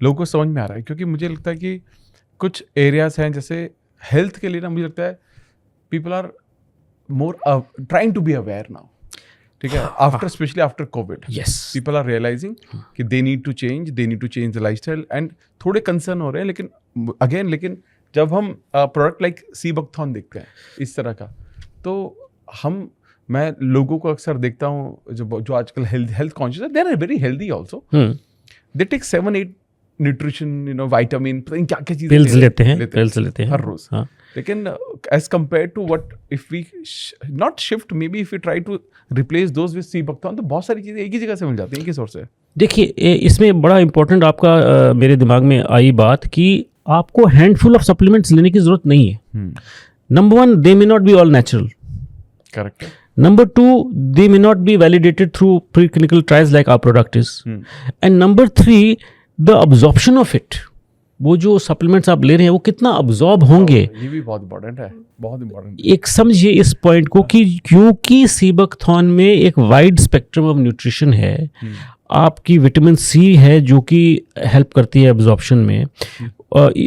लोगों को समझ में आ रहा है, क्योंकि मुझे लगता है कि कुछ एरियाज हैं जैसे हेल्थ के लिए ना, मुझे लगता है people are more trying to be aware now, ठीक है, after specially after Covid people are realising कि they need to change the lifestyle, and थोड़े कंसर्न हो रहे हैं। लेकिन जब हम प्रोडक्ट लाइक सीबकथॉर्न देखते हैं इस तरह का, तो मैं लोगों को अक्सर देखता हूँ जो आजकल हेल्थ कॉन्शियस है, they are very healthy also, they take 7-8 nutrition, vitamin, क्या क्या चीजें पिल्स लेते हैं हर रोज। लेकिन as compare to what if we not shift, maybe if we try to replace those with sea buckthorn, तो बहुत सारी चीजें एक ही जगह से मिल जाती हैं, एक ही सोर्स से। देखिए इसमें बड़ा इंपॉर्टेंट आपका मेरे दिमाग में आई बात कि आपको हैंडफुल ऑफ सप्लीमेंट्स लेने की जरूरत नहीं है। Number 1, they may not be all natural. Correct. Number 2, they may not be validated through preclinical trials like our product is. And number 3, the absorption of it. वो जो सप्लीमेंट्स आप ले रहे हैं वो कितना अब्जॉर्ब होंगे, ये भी बहुत इंपॉर्टेंट है, बहुत इंपॉर्टेंट। एक समझिए इस पॉइंट को कि क्योंकि सीबकथॉर्न में एक वाइड स्पेक्ट्रम ऑफ न्यूट्रिशन है, आपकी विटामिन सी है जो कि हेल्प करती है अब्जॉर्प्शन में,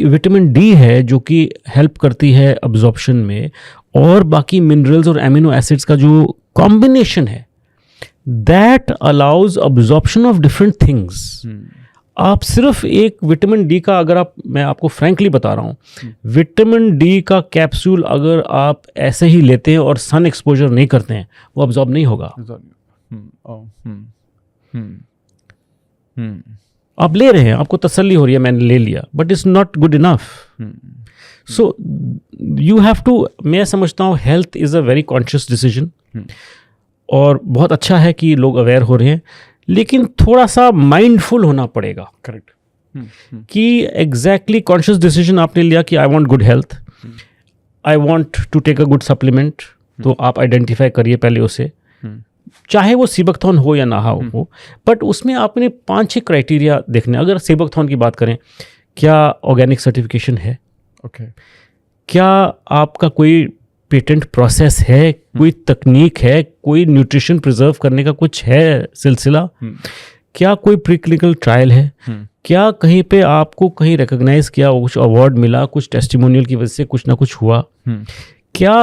विटामिन डी है जो कि हेल्प करती है अब्जॉर्प्शन में, और बाकी मिनरल्स और एमिनो एसिड्स का जो कॉम्बिनेशन है, that allows absorption of different things. आप सिर्फ एक विटामिन डी का, अगर मैं आपको फ्रैंकली बता रहा हूँ, विटामिन डी का कैप्सूल अगर आप ऐसे ही लेते हैं और सन एक्सपोजर नहीं करते हैं, वो अब्जॉर्ब नहीं होगा। आप ले रहे हैं, आपको तसल्ली हो रही है मैंने ले लिया, but it's not good enough. So you have to, मैं समझता हूँ health is a very conscious decision, और बहुत अच्छा है कि लोग अवेयर हो रहे हैं, लेकिन थोड़ा सा माइंडफुल होना पड़ेगा। करेक्ट। कि एग्जैक्टली कॉन्शियस डिसीजन आपने लिया कि I want good health, I want to take a good supplement, तो आप आइडेंटिफाई करिए पहले उसे, चाहे वो सीबकथॉर्न हो या ना हो, बट उसमें आपने 5-6 क्राइटेरिया देखने। अगर सीबकथॉर्न की बात करें, क्या ऑर्गेनिक सर्टिफिकेशन है, क्या आपका कोई पेटेंट प्रोसेस है, कोई तकनीक है, कोई न्यूट्रिशन प्रिजर्व करने का कुछ है सिलसिला, क्या कोई प्रीक्लिनिकल ट्रायल है, क्या कहीं पे आपको कहीं रिकॉग्नाइज किया, कुछ अवार्ड मिला, कुछ टेस्टिमोनियल की वजह से कुछ ना कुछ हुआ, क्या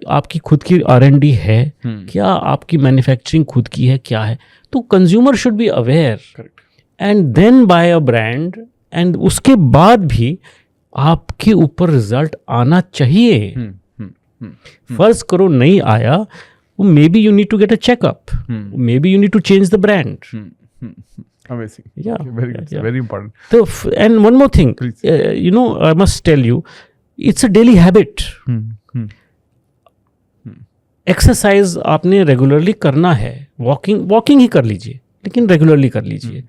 आपकी खुद की R&D है, क्या आपकी मैन्युफैक्चरिंग खुद की है, क्या है। तो consumer should be aware and then buy a brand, and उसके बाद भी आपके ऊपर रिजल्ट आना चाहिए। फर्ज करो नहीं आया, maybe you need to get a checkup, maybe you need to change the brand. Amazing. Yeah, Okay, very good. yeah. Very important. So, and one more thing, Please. I must tell you, it's a daily habit. Exercise आपने regularly करना है, walking ही कर लीजिए, लेकिन regularly कर लीजिए.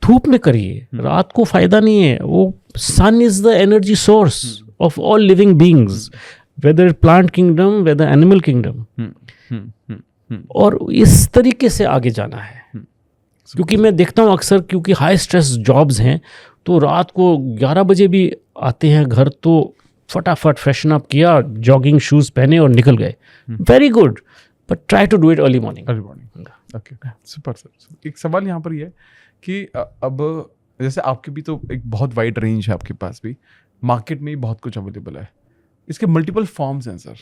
धूप में करिए, रात को फायदा नहीं है. वो sun is the energy source of all living beings, whether plant kingdom, whether animal kingdom. और इस तरीके से आगे जाना है. क्योंकि मैं देखता हूँ अक्सर, क्योंकि हाई स्ट्रेस जॉब्स हैं, तो रात को 11 बजे भी आते हैं घर, तो फटाफट फ्रेशन अप किया, जॉगिंग शूज पहने और निकल गए. Very good, but try to do it early morning. Okay, super sir. एक सवाल यहाँ पर ये है कि अब जैसे आपके भी तो एक बहुत वाइड रेंज है आपके पास भी, मार्केट में बहुत कुछ अवेलेबल है, इसके मल्टीपल फॉर्म्स हैं सर.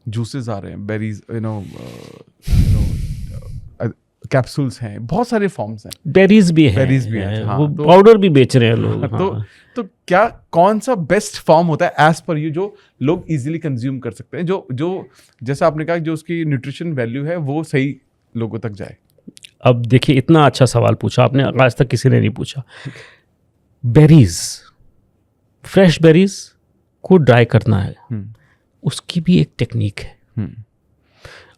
जूसेस आ रहे हैं, बेरीज, कैप्सूल्स हैं, बहुत सारे फॉर्म्स हैं. बेरीज भी है, हाँ, वो तो पाउडर भी बेच रहे हैं लोग. तो क्या कौन सा बेस्ट फॉर्म होता है एज पर यू, जो लोग इजीली कंज्यूम कर सकते हैं, जो जैसे आपने कहा, जो उसकी न्यूट्रिशन वैल्यू है वो सही लोगों तक जाए? अब देखिए, इतना अच्छा सवाल पूछा आपने, आज तक किसी ने नहीं पूछा. बेरीज, फ्रेश बेरीज को ड्राई करना है, उसकी भी एक टेक्निक है.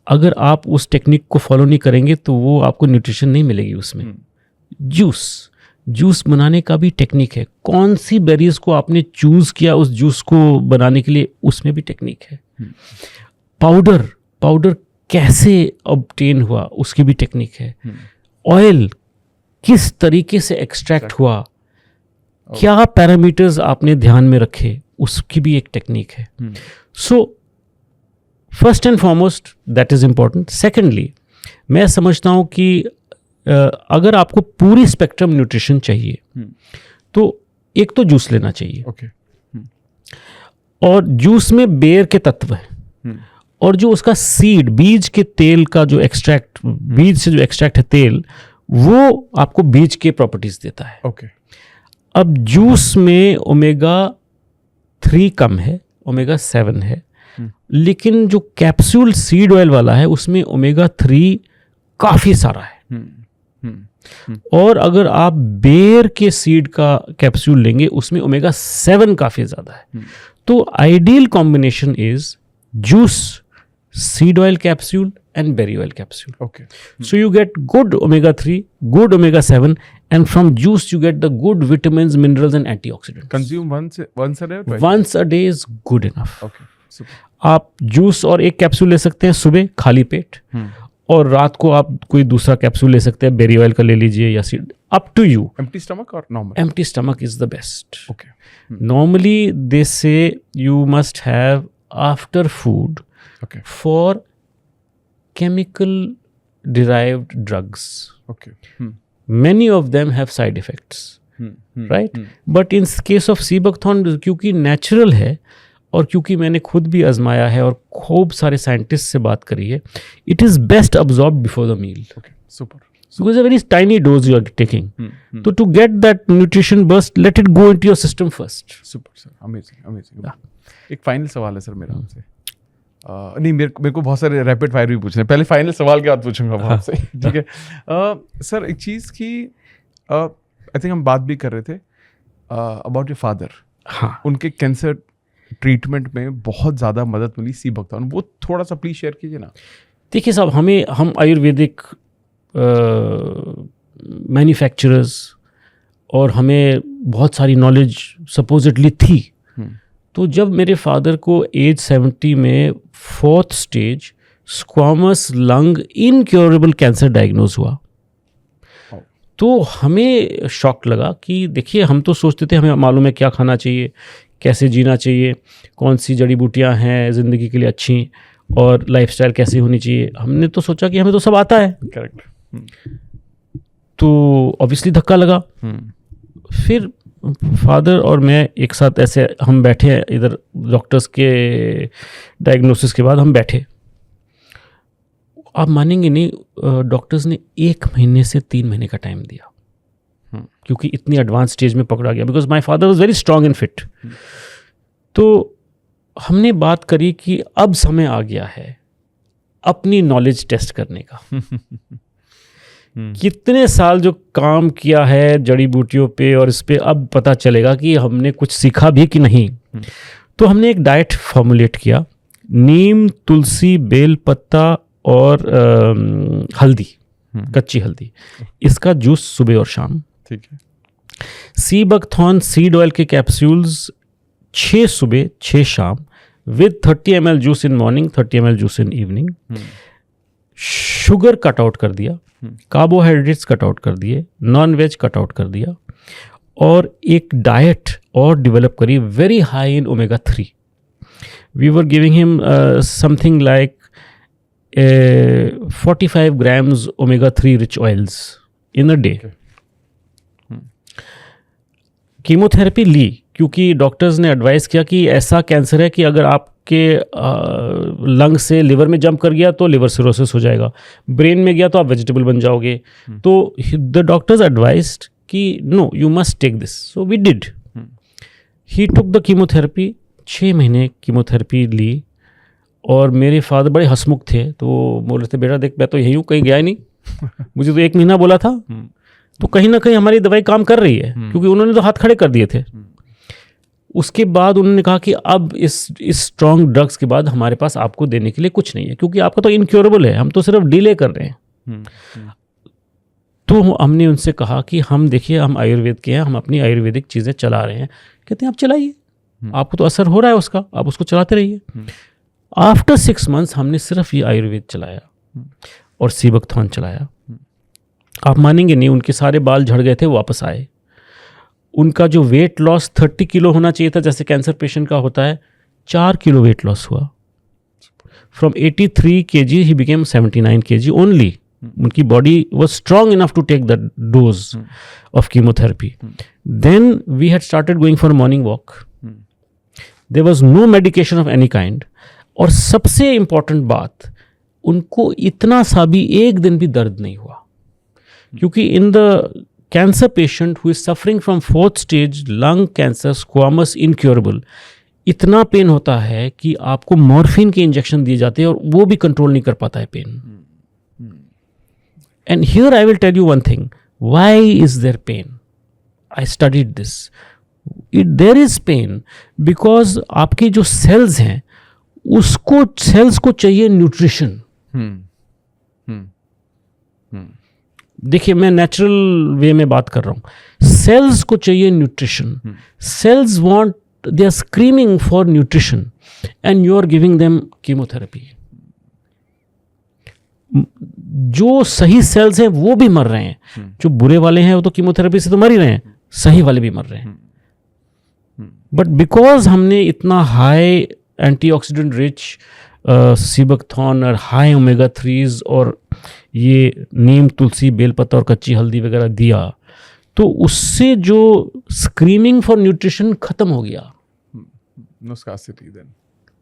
अगर आप उस टेक्निक को फॉलो नहीं करेंगे तो वो आपको न्यूट्रिशन नहीं मिलेगी उसमें. जूस बनाने का भी टेक्निक है. कौन सी बेरीज को आपने चूज किया उस जूस को बनाने के लिए, उसमें भी टेक्निक है. पाउडर कैसे ऑब्टेन हुआ, उसकी भी टेक्निक है. ऑयल किस तरीके से एक्सट्रैक्ट हुआ, क्या पैरामीटर्स आपने ध्यान में रखे, उसकी भी एक टेक्निक है. So first and foremost that is important. Secondly, मैं समझता हूँ कि अगर आपको पूरी स्पेक्ट्रम न्यूट्रिशन चाहिए तो एक तो जूस लेना चाहिए. और जूस में बेर के तत्व हैं, और जो उसका सीड, बीज के तेल का जो एक्सट्रैक्ट, बीज से जो एक्सट्रैक्ट है तेल, वो आपको बीज के प्रॉपर्टीज देता है. अब जूस में ओमेगा 3 कम है, ओमेगा 7 है, लेकिन जो कैप्सूल सीड ऑयल वाला है उसमें ओमेगा 3 काफी सारा है. और अगर आप बेर के सीड का कैप्सूल लेंगे उसमें ओमेगा 7 काफी ज्यादा है. तो ideal combination is juice, seed oil capsule and berry oil capsule. So you get good omega 3, good omega 7, and from juice you get the good vitamins, minerals and antioxidants. Consume once a day or twice? Once a day is good enough. Super. आप juice और एक capsule ले सकते हैं सुबह खाली पेट, और रात को आप कोई दूसरा कैप्सूल ले सकते हैं, बेरी ऑयल का ले लीजिए या seed, up to you. Empty stomach or normal? Empty stomach is the best. Normally they say you must have after food for chemical derived drugs. Many of them have side effects, right? But in case of Seabuckthorn, क्योंकि natural है और क्योंकि मैंने खुद भी आजमाया है और खूब सारे साइंटिस्ट से बात करी है, it is best absorbed before the meal. Super. Because a very tiny dose you are taking. So to get that nutrition burst, let it go into your system first. Super sir, amazing. एक final सवाल है sir मेरा आपसे. नहीं, मेरे को बहुत सारे रैपिड फायर भी पूछने, पहले फाइनल सवाल के बाद पूछूंगा आपसे. ठीक है सर. एक चीज़ की आई थिंक हम बात भी कर रहे थे अबाउट योर फादर. उनके कैंसर ट्रीटमेंट में बहुत ज़्यादा मदद मिली सीबकथॉर्न, वो थोड़ा सा प्लीज शेयर कीजिए ना. देखिए साहब, हम आयुर्वेदिक मैन्युफैक्चरर्स, और हमें बहुत सारी नॉलेज सपोजिटली थी. तो जब मेरे फादर को एज 70 में 4th stage squamous lung incurable cancer diagnose हुआ, तो हमें शॉक लगा कि देखिए, हम तो सोचते थे हमें मालूम है क्या खाना चाहिए, कैसे जीना चाहिए, कौन सी जड़ी बूटियां हैं ज़िंदगी के लिए अच्छी, और लाइफस्टाइल कैसी होनी चाहिए. हमने तो सोचा कि हमें तो सब आता है. करेक्ट. तो ऑब्वियसली धक्का लगा. फिर फादर और मैं एक साथ ऐसे हम बैठे हैं इधर, डॉक्टर्स के डायग्नोसिस के बाद हम बैठे. आप मानेंगे नहीं, डॉक्टर्स ने 1 महीने से 3 महीने का टाइम दिया, क्योंकि इतनी एडवांस स्टेज में पकड़ा गया. Because my father was very strong and fit. तो हमने बात करी कि अब समय आ गया है अपनी नॉलेज टेस्ट करने का। कितने साल जो काम किया है जड़ी बूटियों पे और इस पे, अब पता चलेगा कि हमने कुछ सीखा भी कि नहीं। तो हमने एक डाइट फॉर्मुलेट किया, नीम, तुलसी, बेल पत्ता और हल्दी, कच्ची हल्दी, इसका जूस सुबह और शाम। ठीक है। सी बकथॉर्न सीड ऑयल के कैप्सूल्स 6 सुबह 6 शाम with 30 ml juice in morning, 30 ml juice in evening. Sugar cut out कर दिया, कार्बोहाइड्रेट्स कट आउट कर दिए, नॉन वेज कट आउट कर दिया, और एक डाइट और डेवलप करी very high in omega 3। We were giving him something like 45 grams omega 3 rich oils in a day. Chemotherapy ली क्योंकि डॉक्टर्स ने एडवाइस किया कि ऐसा कैंसर है कि अगर आपके लंग से लिवर में जंप कर गया तो लिवर सिरोसिस हो जाएगा, ब्रेन में गया तो आप वेजिटेबल बन जाओगे। तो द डॉक्टर्स एडवाइस्ड कि no, you must take this, so we did. He took the chemotherapy, 6 महीने कीमोथेरेपी ली। और मेरे फादर बड़े हंसमुख थे, तो बोल रहे थे बेटा देख, मैं तो यहीं हूँ, कहीं गया ही नहीं, मुझे तो 1 महीना बोला था, तो कहीं ना कहीं हमारी दवाई काम कर रही है, क्योंकि उन्होंने तो हाथ खड़े कर दिए थे। उसके बाद उन्होंने कहा कि अब इस स्ट्रॉन्ग ड्रग्स के बाद हमारे पास आपको देने के लिए कुछ नहीं है, क्योंकि आपका तो इनक्योरेबल है, हम तो सिर्फ डिले कर रहे हैं। तो हमने उनसे कहा कि हम देखिए, हम आयुर्वेद के हैं, हम अपनी आयुर्वेदिक चीज़ें चला रहे हैं। कहते हैं आप चलाइए, आपको तो असर हो रहा है उसका, आप उसको चलाते रहिए। आफ्टर 6 months हमने सिर्फ ये आयुर्वेद चलाया और सीबकथॉर्न चलाया। आप मानेंगे नहीं, उनके सारे बाल झड़ गए थे, वापस आए। उनका जो वेट लॉस 30 किलो होना चाहिए था, जैसे कैंसर पेशेंट का होता है, 4 किलो वेट लॉस हुआ। From 83 kg he became 79 kg only. उनकी body was strong enough to take the dose of chemotherapy. Then we had started going for morning walk. There was no medication of any kind. और सबसे important बात, उनको इतना सा भी एक दिन भी दर्द नहीं हुआ, क्योंकि in the cancer patient who is suffering from 4th stage lung cancer, squamous, incurable, इतना पेन होता है कि आपको मॉर्फिन के इंजेक्शन दिए जाते हैं और वो भी कंट्रोल नहीं कर पाता है pain. And here I will tell you one thing, why is there pain? I studied this. There is pain because आपके जो सेल्स हैं, उसको सेल्स को चाहिए न्यूट्रिशन। देखिए, मैं नेचुरल वे में बात कर रहा हूं। सेल्स को चाहिए nutrition. Cells want, they are screaming for nutrition and you are giving them chemotherapy. जो सही सेल्स हैं वो भी मर रहे हैं, जो बुरे वाले हैं वो तो कीमोथेरेपी से तो मर ही रहे हैं, सही वाले भी मर रहे हैं। बट बिकॉज हमने इतना हाई एंटीऑक्सीडेंट रिच सीबकथॉर्न और हाई ओमेगा 3s और ये नीम, तुलसी, बेलपत्ता और कच्ची हल्दी वगैरह दिया, तो उससे जो स्क्रीमिंग फॉर न्यूट्रिशन खत्म हो गया।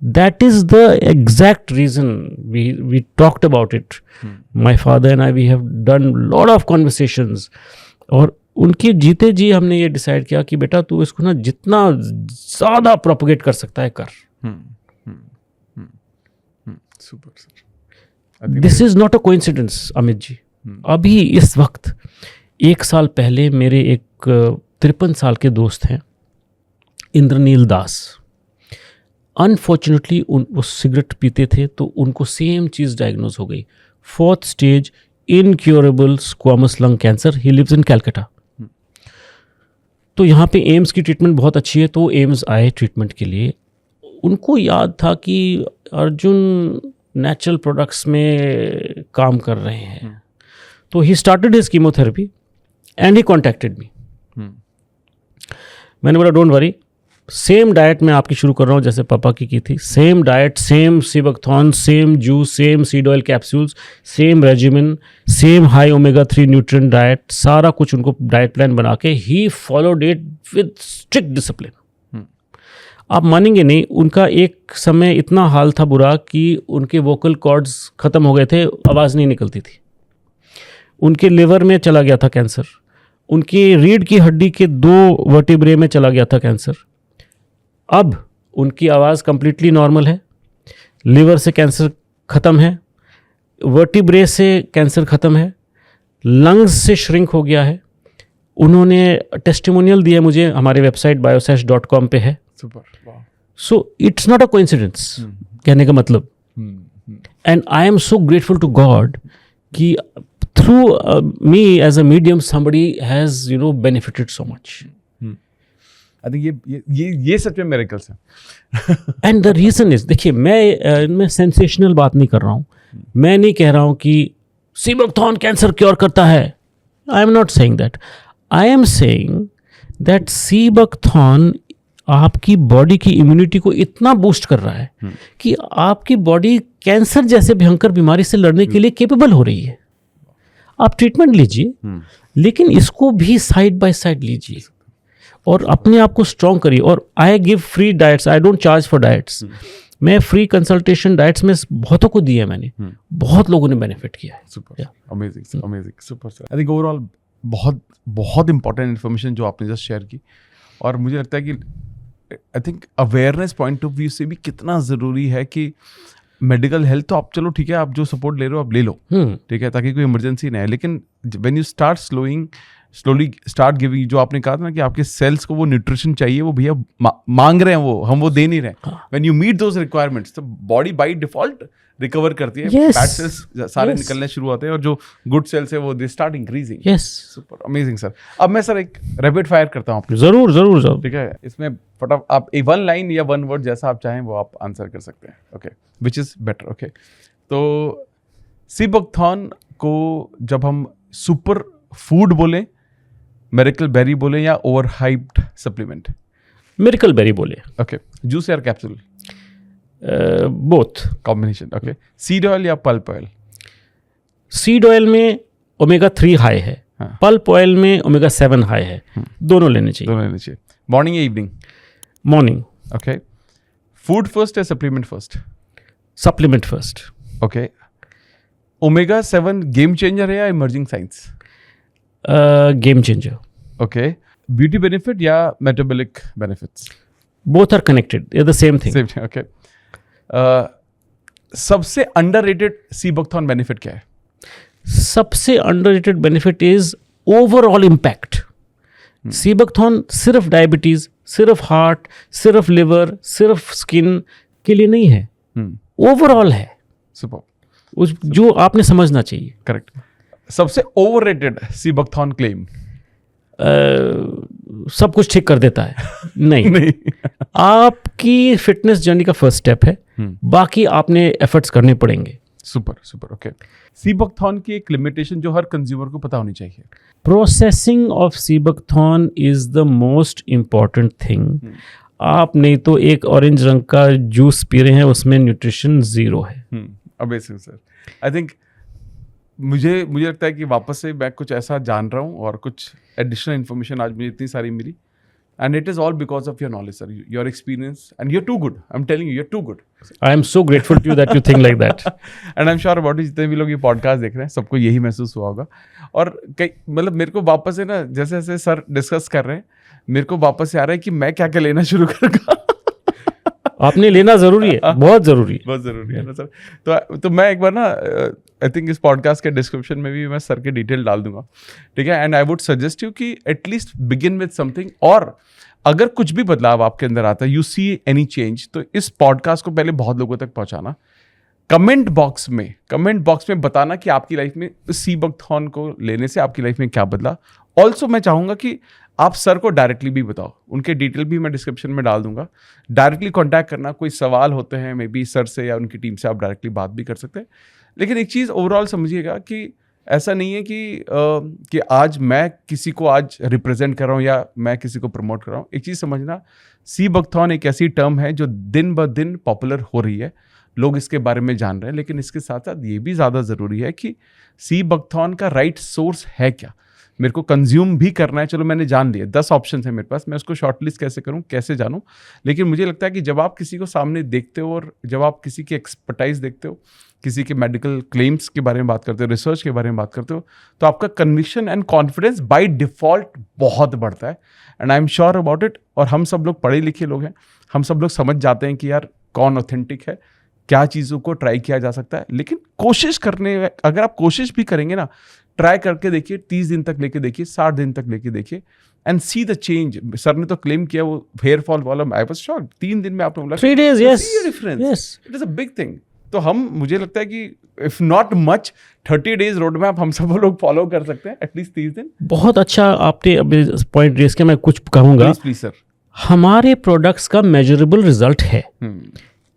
That is the exact reason we talked about it. My father and I, we have done lot of conversations. और उनके जीते जी हमने ये डिसाइड किया कि बेटा तू इसको ना जितना ज़्यादा प्रोपोगेट कर सकता है कर। Super sir. This is not a coincidence Amit ji. अभी इस वक्त 1 साल पहले मेरे एक 53 साल के दोस्त हैं, इंद्रनील दास। अनफॉर्चुनेटली वो सिगरेट पीते थे, तो उनको सेम चीज़ डायग्नोज हो गई, 4th stage incurable squamous lung cancer. He lives in Calcutta. तो यहाँ पे एम्स की ट्रीटमेंट बहुत अच्छी है, तो एम्स आए ट्रीटमेंट के लिए। उनको याद था कि अर्जुन नेचुरल प्रोडक्ट्स में काम कर रहे हैं, तो he started his chemotherapy and he contacted me. मैंने बोला डोंट वरी, सेम डाइट मैं आपकी शुरू कर रहा हूँ जैसे पापा की थी। Same diet, same sea buckthorn, same juice, same seed oil capsules, same regimen, same high omega 3 nutrient diet, सारा कुछ उनको डाइट प्लान बना के ही followed it with strict discipline. आप मानेंगे नहीं, उनका एक समय इतना हाल था बुरा कि उनके वोकल कॉर्ड्स ख़त्म हो गए थे, आवाज़ नहीं निकलती थी। उनके लिवर में चला गया था कैंसर, उनकी रीढ़ की हड्डी के 2 वर्टिब्रे में चला गया था कैंसर। अब उनकी आवाज़ कंप्लीटली नॉर्मल है, लिवर से कैंसर ख़त्म है, वर्टिब्रे से कैंसर ख़त्म है, लंग्स से श्रिंक हो गया है। उन्होंने टेस्टिमोनियल दिया मुझे, हमारे वेबसाइट biosesh.com पे है। So it's not a coincidence, कहने का मतलब। And I am so grateful to God कि through me as a medium somebody has benefited so much. I think ये सच में मिरेकल्स हैं। एंड द रीज़न इज, देखिए मैं सेंसेशनल बात नहीं कर रहा हूँ, मैं नहीं कह रहा हूँ कि सीबकथॉर्न कैंसर क्योर करता है। I am not saying that. I am saying that sea buckthorn आपकी बॉडी की इम्यूनिटी को इतना बूस्ट कर रहा है कि आपकी बॉडी कैंसर जैसे भयंकर बीमारी से लड़ने के लिए केपेबल हो रही है। आप ट्रीटमेंट लीजिए, लेकिन इसको भी साइड बाय साइड लीजिए और अपने आप को स्ट्रॉन्ग करिए। और I give free diets, I don't charge for diets. मैं फ्री कंसल्टेशन डाइट्स में बहुतों को दिए, मैंने बहुत लोगों ने बेनिफिट किया है। Super, amazing, amazing, super sir. I think overall बहुत बहुत इंपॉर्टेंट इन्फॉर्मेशन जो आपने जस्ट शेयर की, और मुझे लगता है कि I think awareness point of view से भी कितना ज़रूरी है कि मेडिकल हेल्थ तो आप चलो ठीक है, आप जो सपोर्ट ले रहे हो आप ले लो, ठीक है, ताकि कोई इमरजेंसी ना है, लेकिन when you start slowly start giving, जो आपने कहा था ना कि आपके सेल्स को वो न्यूट्रिशन चाहिए, वो भैया मांग रहे हैं, वो हम वो दे नहीं रहे। When you meet those requirements तो बॉडी बाय डिफॉल्ट रिकवर करती है, बैड सेल्स सारे निकलने शुरू होते हैं और जो गुड सेल्स है वो they start increasing. Yes, super amazing sir. अब मैं सर एक रैपिड फायर करता हूँ आपको। जरूर जरूर जरूर, ठीक है, इसमें फटाफट आप एक 1 लाइन या 1 वर्ड जैसा आप चाहें वो आप आंसर कर सकते हैं। Okay, which is better. Okay, तो सीबकथॉर्न को जब हम सुपर फूड बोलें, मिरेकल बेरी बोले, या over hyped supplement? Miracle berry बोले। ओके, जूस या capsule? Both combination. Okay, seed oil या पल्प ऑयल? सीड ऑयल में ओमेगा 3 हाई है, पल्प ऑयल में ओमेगा 7 हाई है। दोनों लेने चाहिए। दोनों लेने चाहिए। मॉर्निंग या evening? Morning. Okay, food first या supplement first? Supplement first. Okay, omega 7 game changer है या emerging science? Game changer. Okay, beauty benefit या metabolic benefits? Both are connected, they are the same thing. Okay, सबसे underrated sea buckthorn benefit क्या है? सबसे underrated benefit is overall impact. Sea buckthorn सिर्फ diabetes, सिर्फ heart, सिर्फ लिवर, सिर्फ स्किन के लिए नहीं है, ओवरऑल है। सुपर, जो आपने समझना चाहिए। करेक्ट। सबसे ओवररेटेड सीबकथॉर्न क्लेम? सब कुछ ठीक कर देता है। नहीं, आपकी फिटनेस जर्नी का फर्स्ट स्टेप है, बाकी आपने एफर्ट्स करने पड़ेंगे। Super super. ओके, सीबकथॉर्न की एक लिमिटेशन जो हर कंज्यूमर को पता होनी चाहिए? Processing of sea buckthorn is the most important thing. आप नहीं तो एक ऑरेंज रंग का जूस पी रहे हैं, उसमें न्यूट्रिशन 0 है। Amazing sir. आई थिंक मुझे लगता है कि वापस से मैं कुछ ऐसा जान रहा हूँ और कुछ एडिशनल इन्फॉर्मेशन आज मुझे इतनी सारी मिली, and it is all because of your knowledge sir, your experience, and you are too good. I am telling you, you are too good. I am so grateful to you that you think like that. And I am sure about जितने भी लोग ये podcast देख रहे हैं सबको यही महसूस हुआ होगा। और कई मतलब मेरे को वापस से ना, जैसे जैसे सर डिस्कस कर रहे हैं, मेरे को वापस से आ रहा है कि मैं क्या क्या लेना शुरू करूँगा। आपने लेना जरूरी है, बहुत जरूरी है, बहुत जरूरी है ना सर। तो मैं एक बार ना आई थिंक इस पॉडकास्ट के डिस्क्रिप्शन में भी मैं सर के डिटेल डाल दूंगा, ठीक है। And I would suggest you कि एटलीस्ट बिगिन विद समथिंग, और अगर कुछ भी बदलाव आपके अंदर आता है, यू सी एनी चेंज, तो इस पॉडकास्ट को पहले बहुत लोगों तक पहुंचाना। कमेंट बॉक्स में बताना कि आपकी लाइफ में सीबकथॉर्न को लेने से आपकी लाइफ में क्या बदला। ऑल्सो मैं चाहूँगा कि आप सर को डायरेक्टली भी बताओ, उनके डिटेल भी मैं डिस्क्रिप्शन में डाल दूंगा। डायरेक्टली कांटेक्ट करना, कोई सवाल होते हैं मे बी सर से या उनकी टीम से आप डायरेक्टली बात भी कर सकते हैं। लेकिन एक चीज़ ओवरऑल समझिएगा कि ऐसा नहीं है कि आज मैं किसी को आज रिप्रेजेंट कर रहा हूँ या मैं किसी को प्रमोट कर रहा हूँ। एक चीज़ समझना, सीबकथॉर्न एक ऐसी टर्म है जो दिन ब दिन पॉपुलर हो रही है, लोग इसके बारे में जान रहे हैं, लेकिन इसके साथ साथ ये भी ज़्यादा ज़रूरी है कि सीबकथॉर्न का राइट सोर्स है क्या। मेरे को कंज्यूम भी करना है, चलो मैंने जान लिया 10 ऑप्शन है मेरे पास, मैं उसको शॉर्टलिस्ट कैसे करूं, कैसे जानूं। लेकिन मुझे लगता है कि जब आप किसी को सामने देखते हो और जब आप किसी की एक्सपर्टाइज देखते हो, किसी के मेडिकल क्लेम्स के बारे में बात करते हो, रिसर्च के बारे में बात करते हो, तो आपका conviction and confidence by default बहुत बढ़ता है। And I am sure about it. और हम सब लोग पढ़े लिखे लोग हैं, हम सब लोग समझ जाते हैं कि यार कौन ऑथेंटिक है, क्या चीज़ों को ट्राई किया जा सकता है। लेकिन कोशिश करने, अगर आप कोशिश भी करेंगे ना, ट्राई करके देखिए, 30 दिन तक लेके देखिए, 60 दिन तक लेके देखिए and see the change. Sir ने तो क्लेम किया वो हेयर फॉल वाला, आई वाज शॉक्ड, 3 दिन में आपने बोला 3 days, yes, difference, yes. It is a big thing. तो हम, मुझे लगता है कि if not much 30 days road map हम सब लोग फॉलो कर सकते हैं, एटलीस्ट 30 दिन। बहुत अच्छा आपने अभी पॉइंट रेस किया, मैं कुछ कहूँगा। Please sir. हमारे प्रोडक्ट्स का मेजरेबल रिजल्ट है।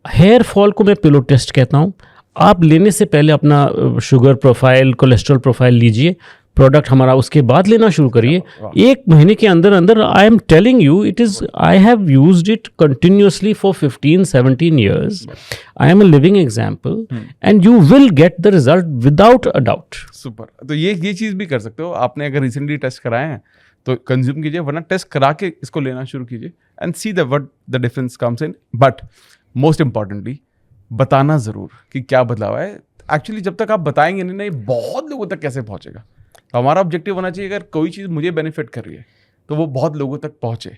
हेयर फॉल को मैं पिलो टेस्ट कहता हूँ। आप लेने से पहले अपना शुगर प्रोफाइल, कोलेस्ट्रॉल प्रोफाइल लीजिए, प्रोडक्ट हमारा, उसके बाद लेना शुरू करिए। 1 महीने के अंदर अंदर, आई am telling you, it is, I have used it continuously for 15-17 years. I am a living example and you will get the result without a doubt. Super. तो ये चीज़ भी कर सकते हो। आपने अगर रिसेंटली टेस्ट कराए हैं तो कंज्यूम कीजिए, वरना टेस्ट करा के इसको लेना शुरू कीजिए and see the what the difference comes in. But most importantly बताना ज़रूर कि क्या बदलाव है। एक्चुअली जब तक आप बताएंगे नहीं, बहुत लोगों तक कैसे पहुंचेगा। तो हमारा ऑब्जेक्टिव होना चाहिए, अगर कोई चीज़ मुझे बेनिफिट कर रही है तो वो बहुत लोगों तक पहुंचे।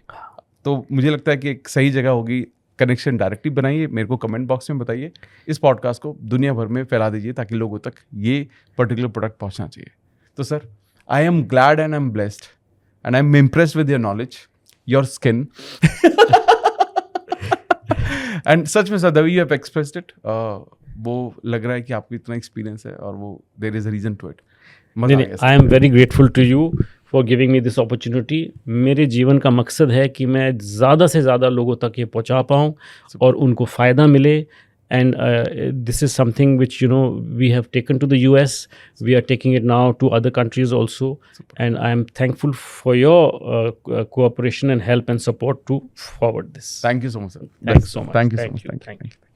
तो मुझे लगता है कि एक सही जगह होगी, कनेक्शन डायरेक्टली बनाइए, मेरे को कमेंट बॉक्स में बताइए, इस पॉडकास्ट को दुनिया भर में फैला दीजिए ताकि लोगों तक ये पर्टिकुलर प्रोडक्ट पहुंचना चाहिए। तो sir, I am glad and I am blessed and I am impressed with your knowledge, your skin and सच में sir, the way you have expressed it, वो लग रहा है कि आपको इतना एक्सपीरियंस है और वो there is a reason to it. I am very grateful to you for giving me this opportunity. मेरे जीवन का मकसद है कि मैं ज़्यादा से ज़्यादा लोगों तक ये पहुंचा पाऊँ और उनको फ़ायदा मिले। And this is something which we have taken to the US, we are taking it now to other countries also, and I am thankful for your cooperation and help and support to forward this. Thank you so much sir. Thanks so much. Thank you so Thank much. you. Thank you.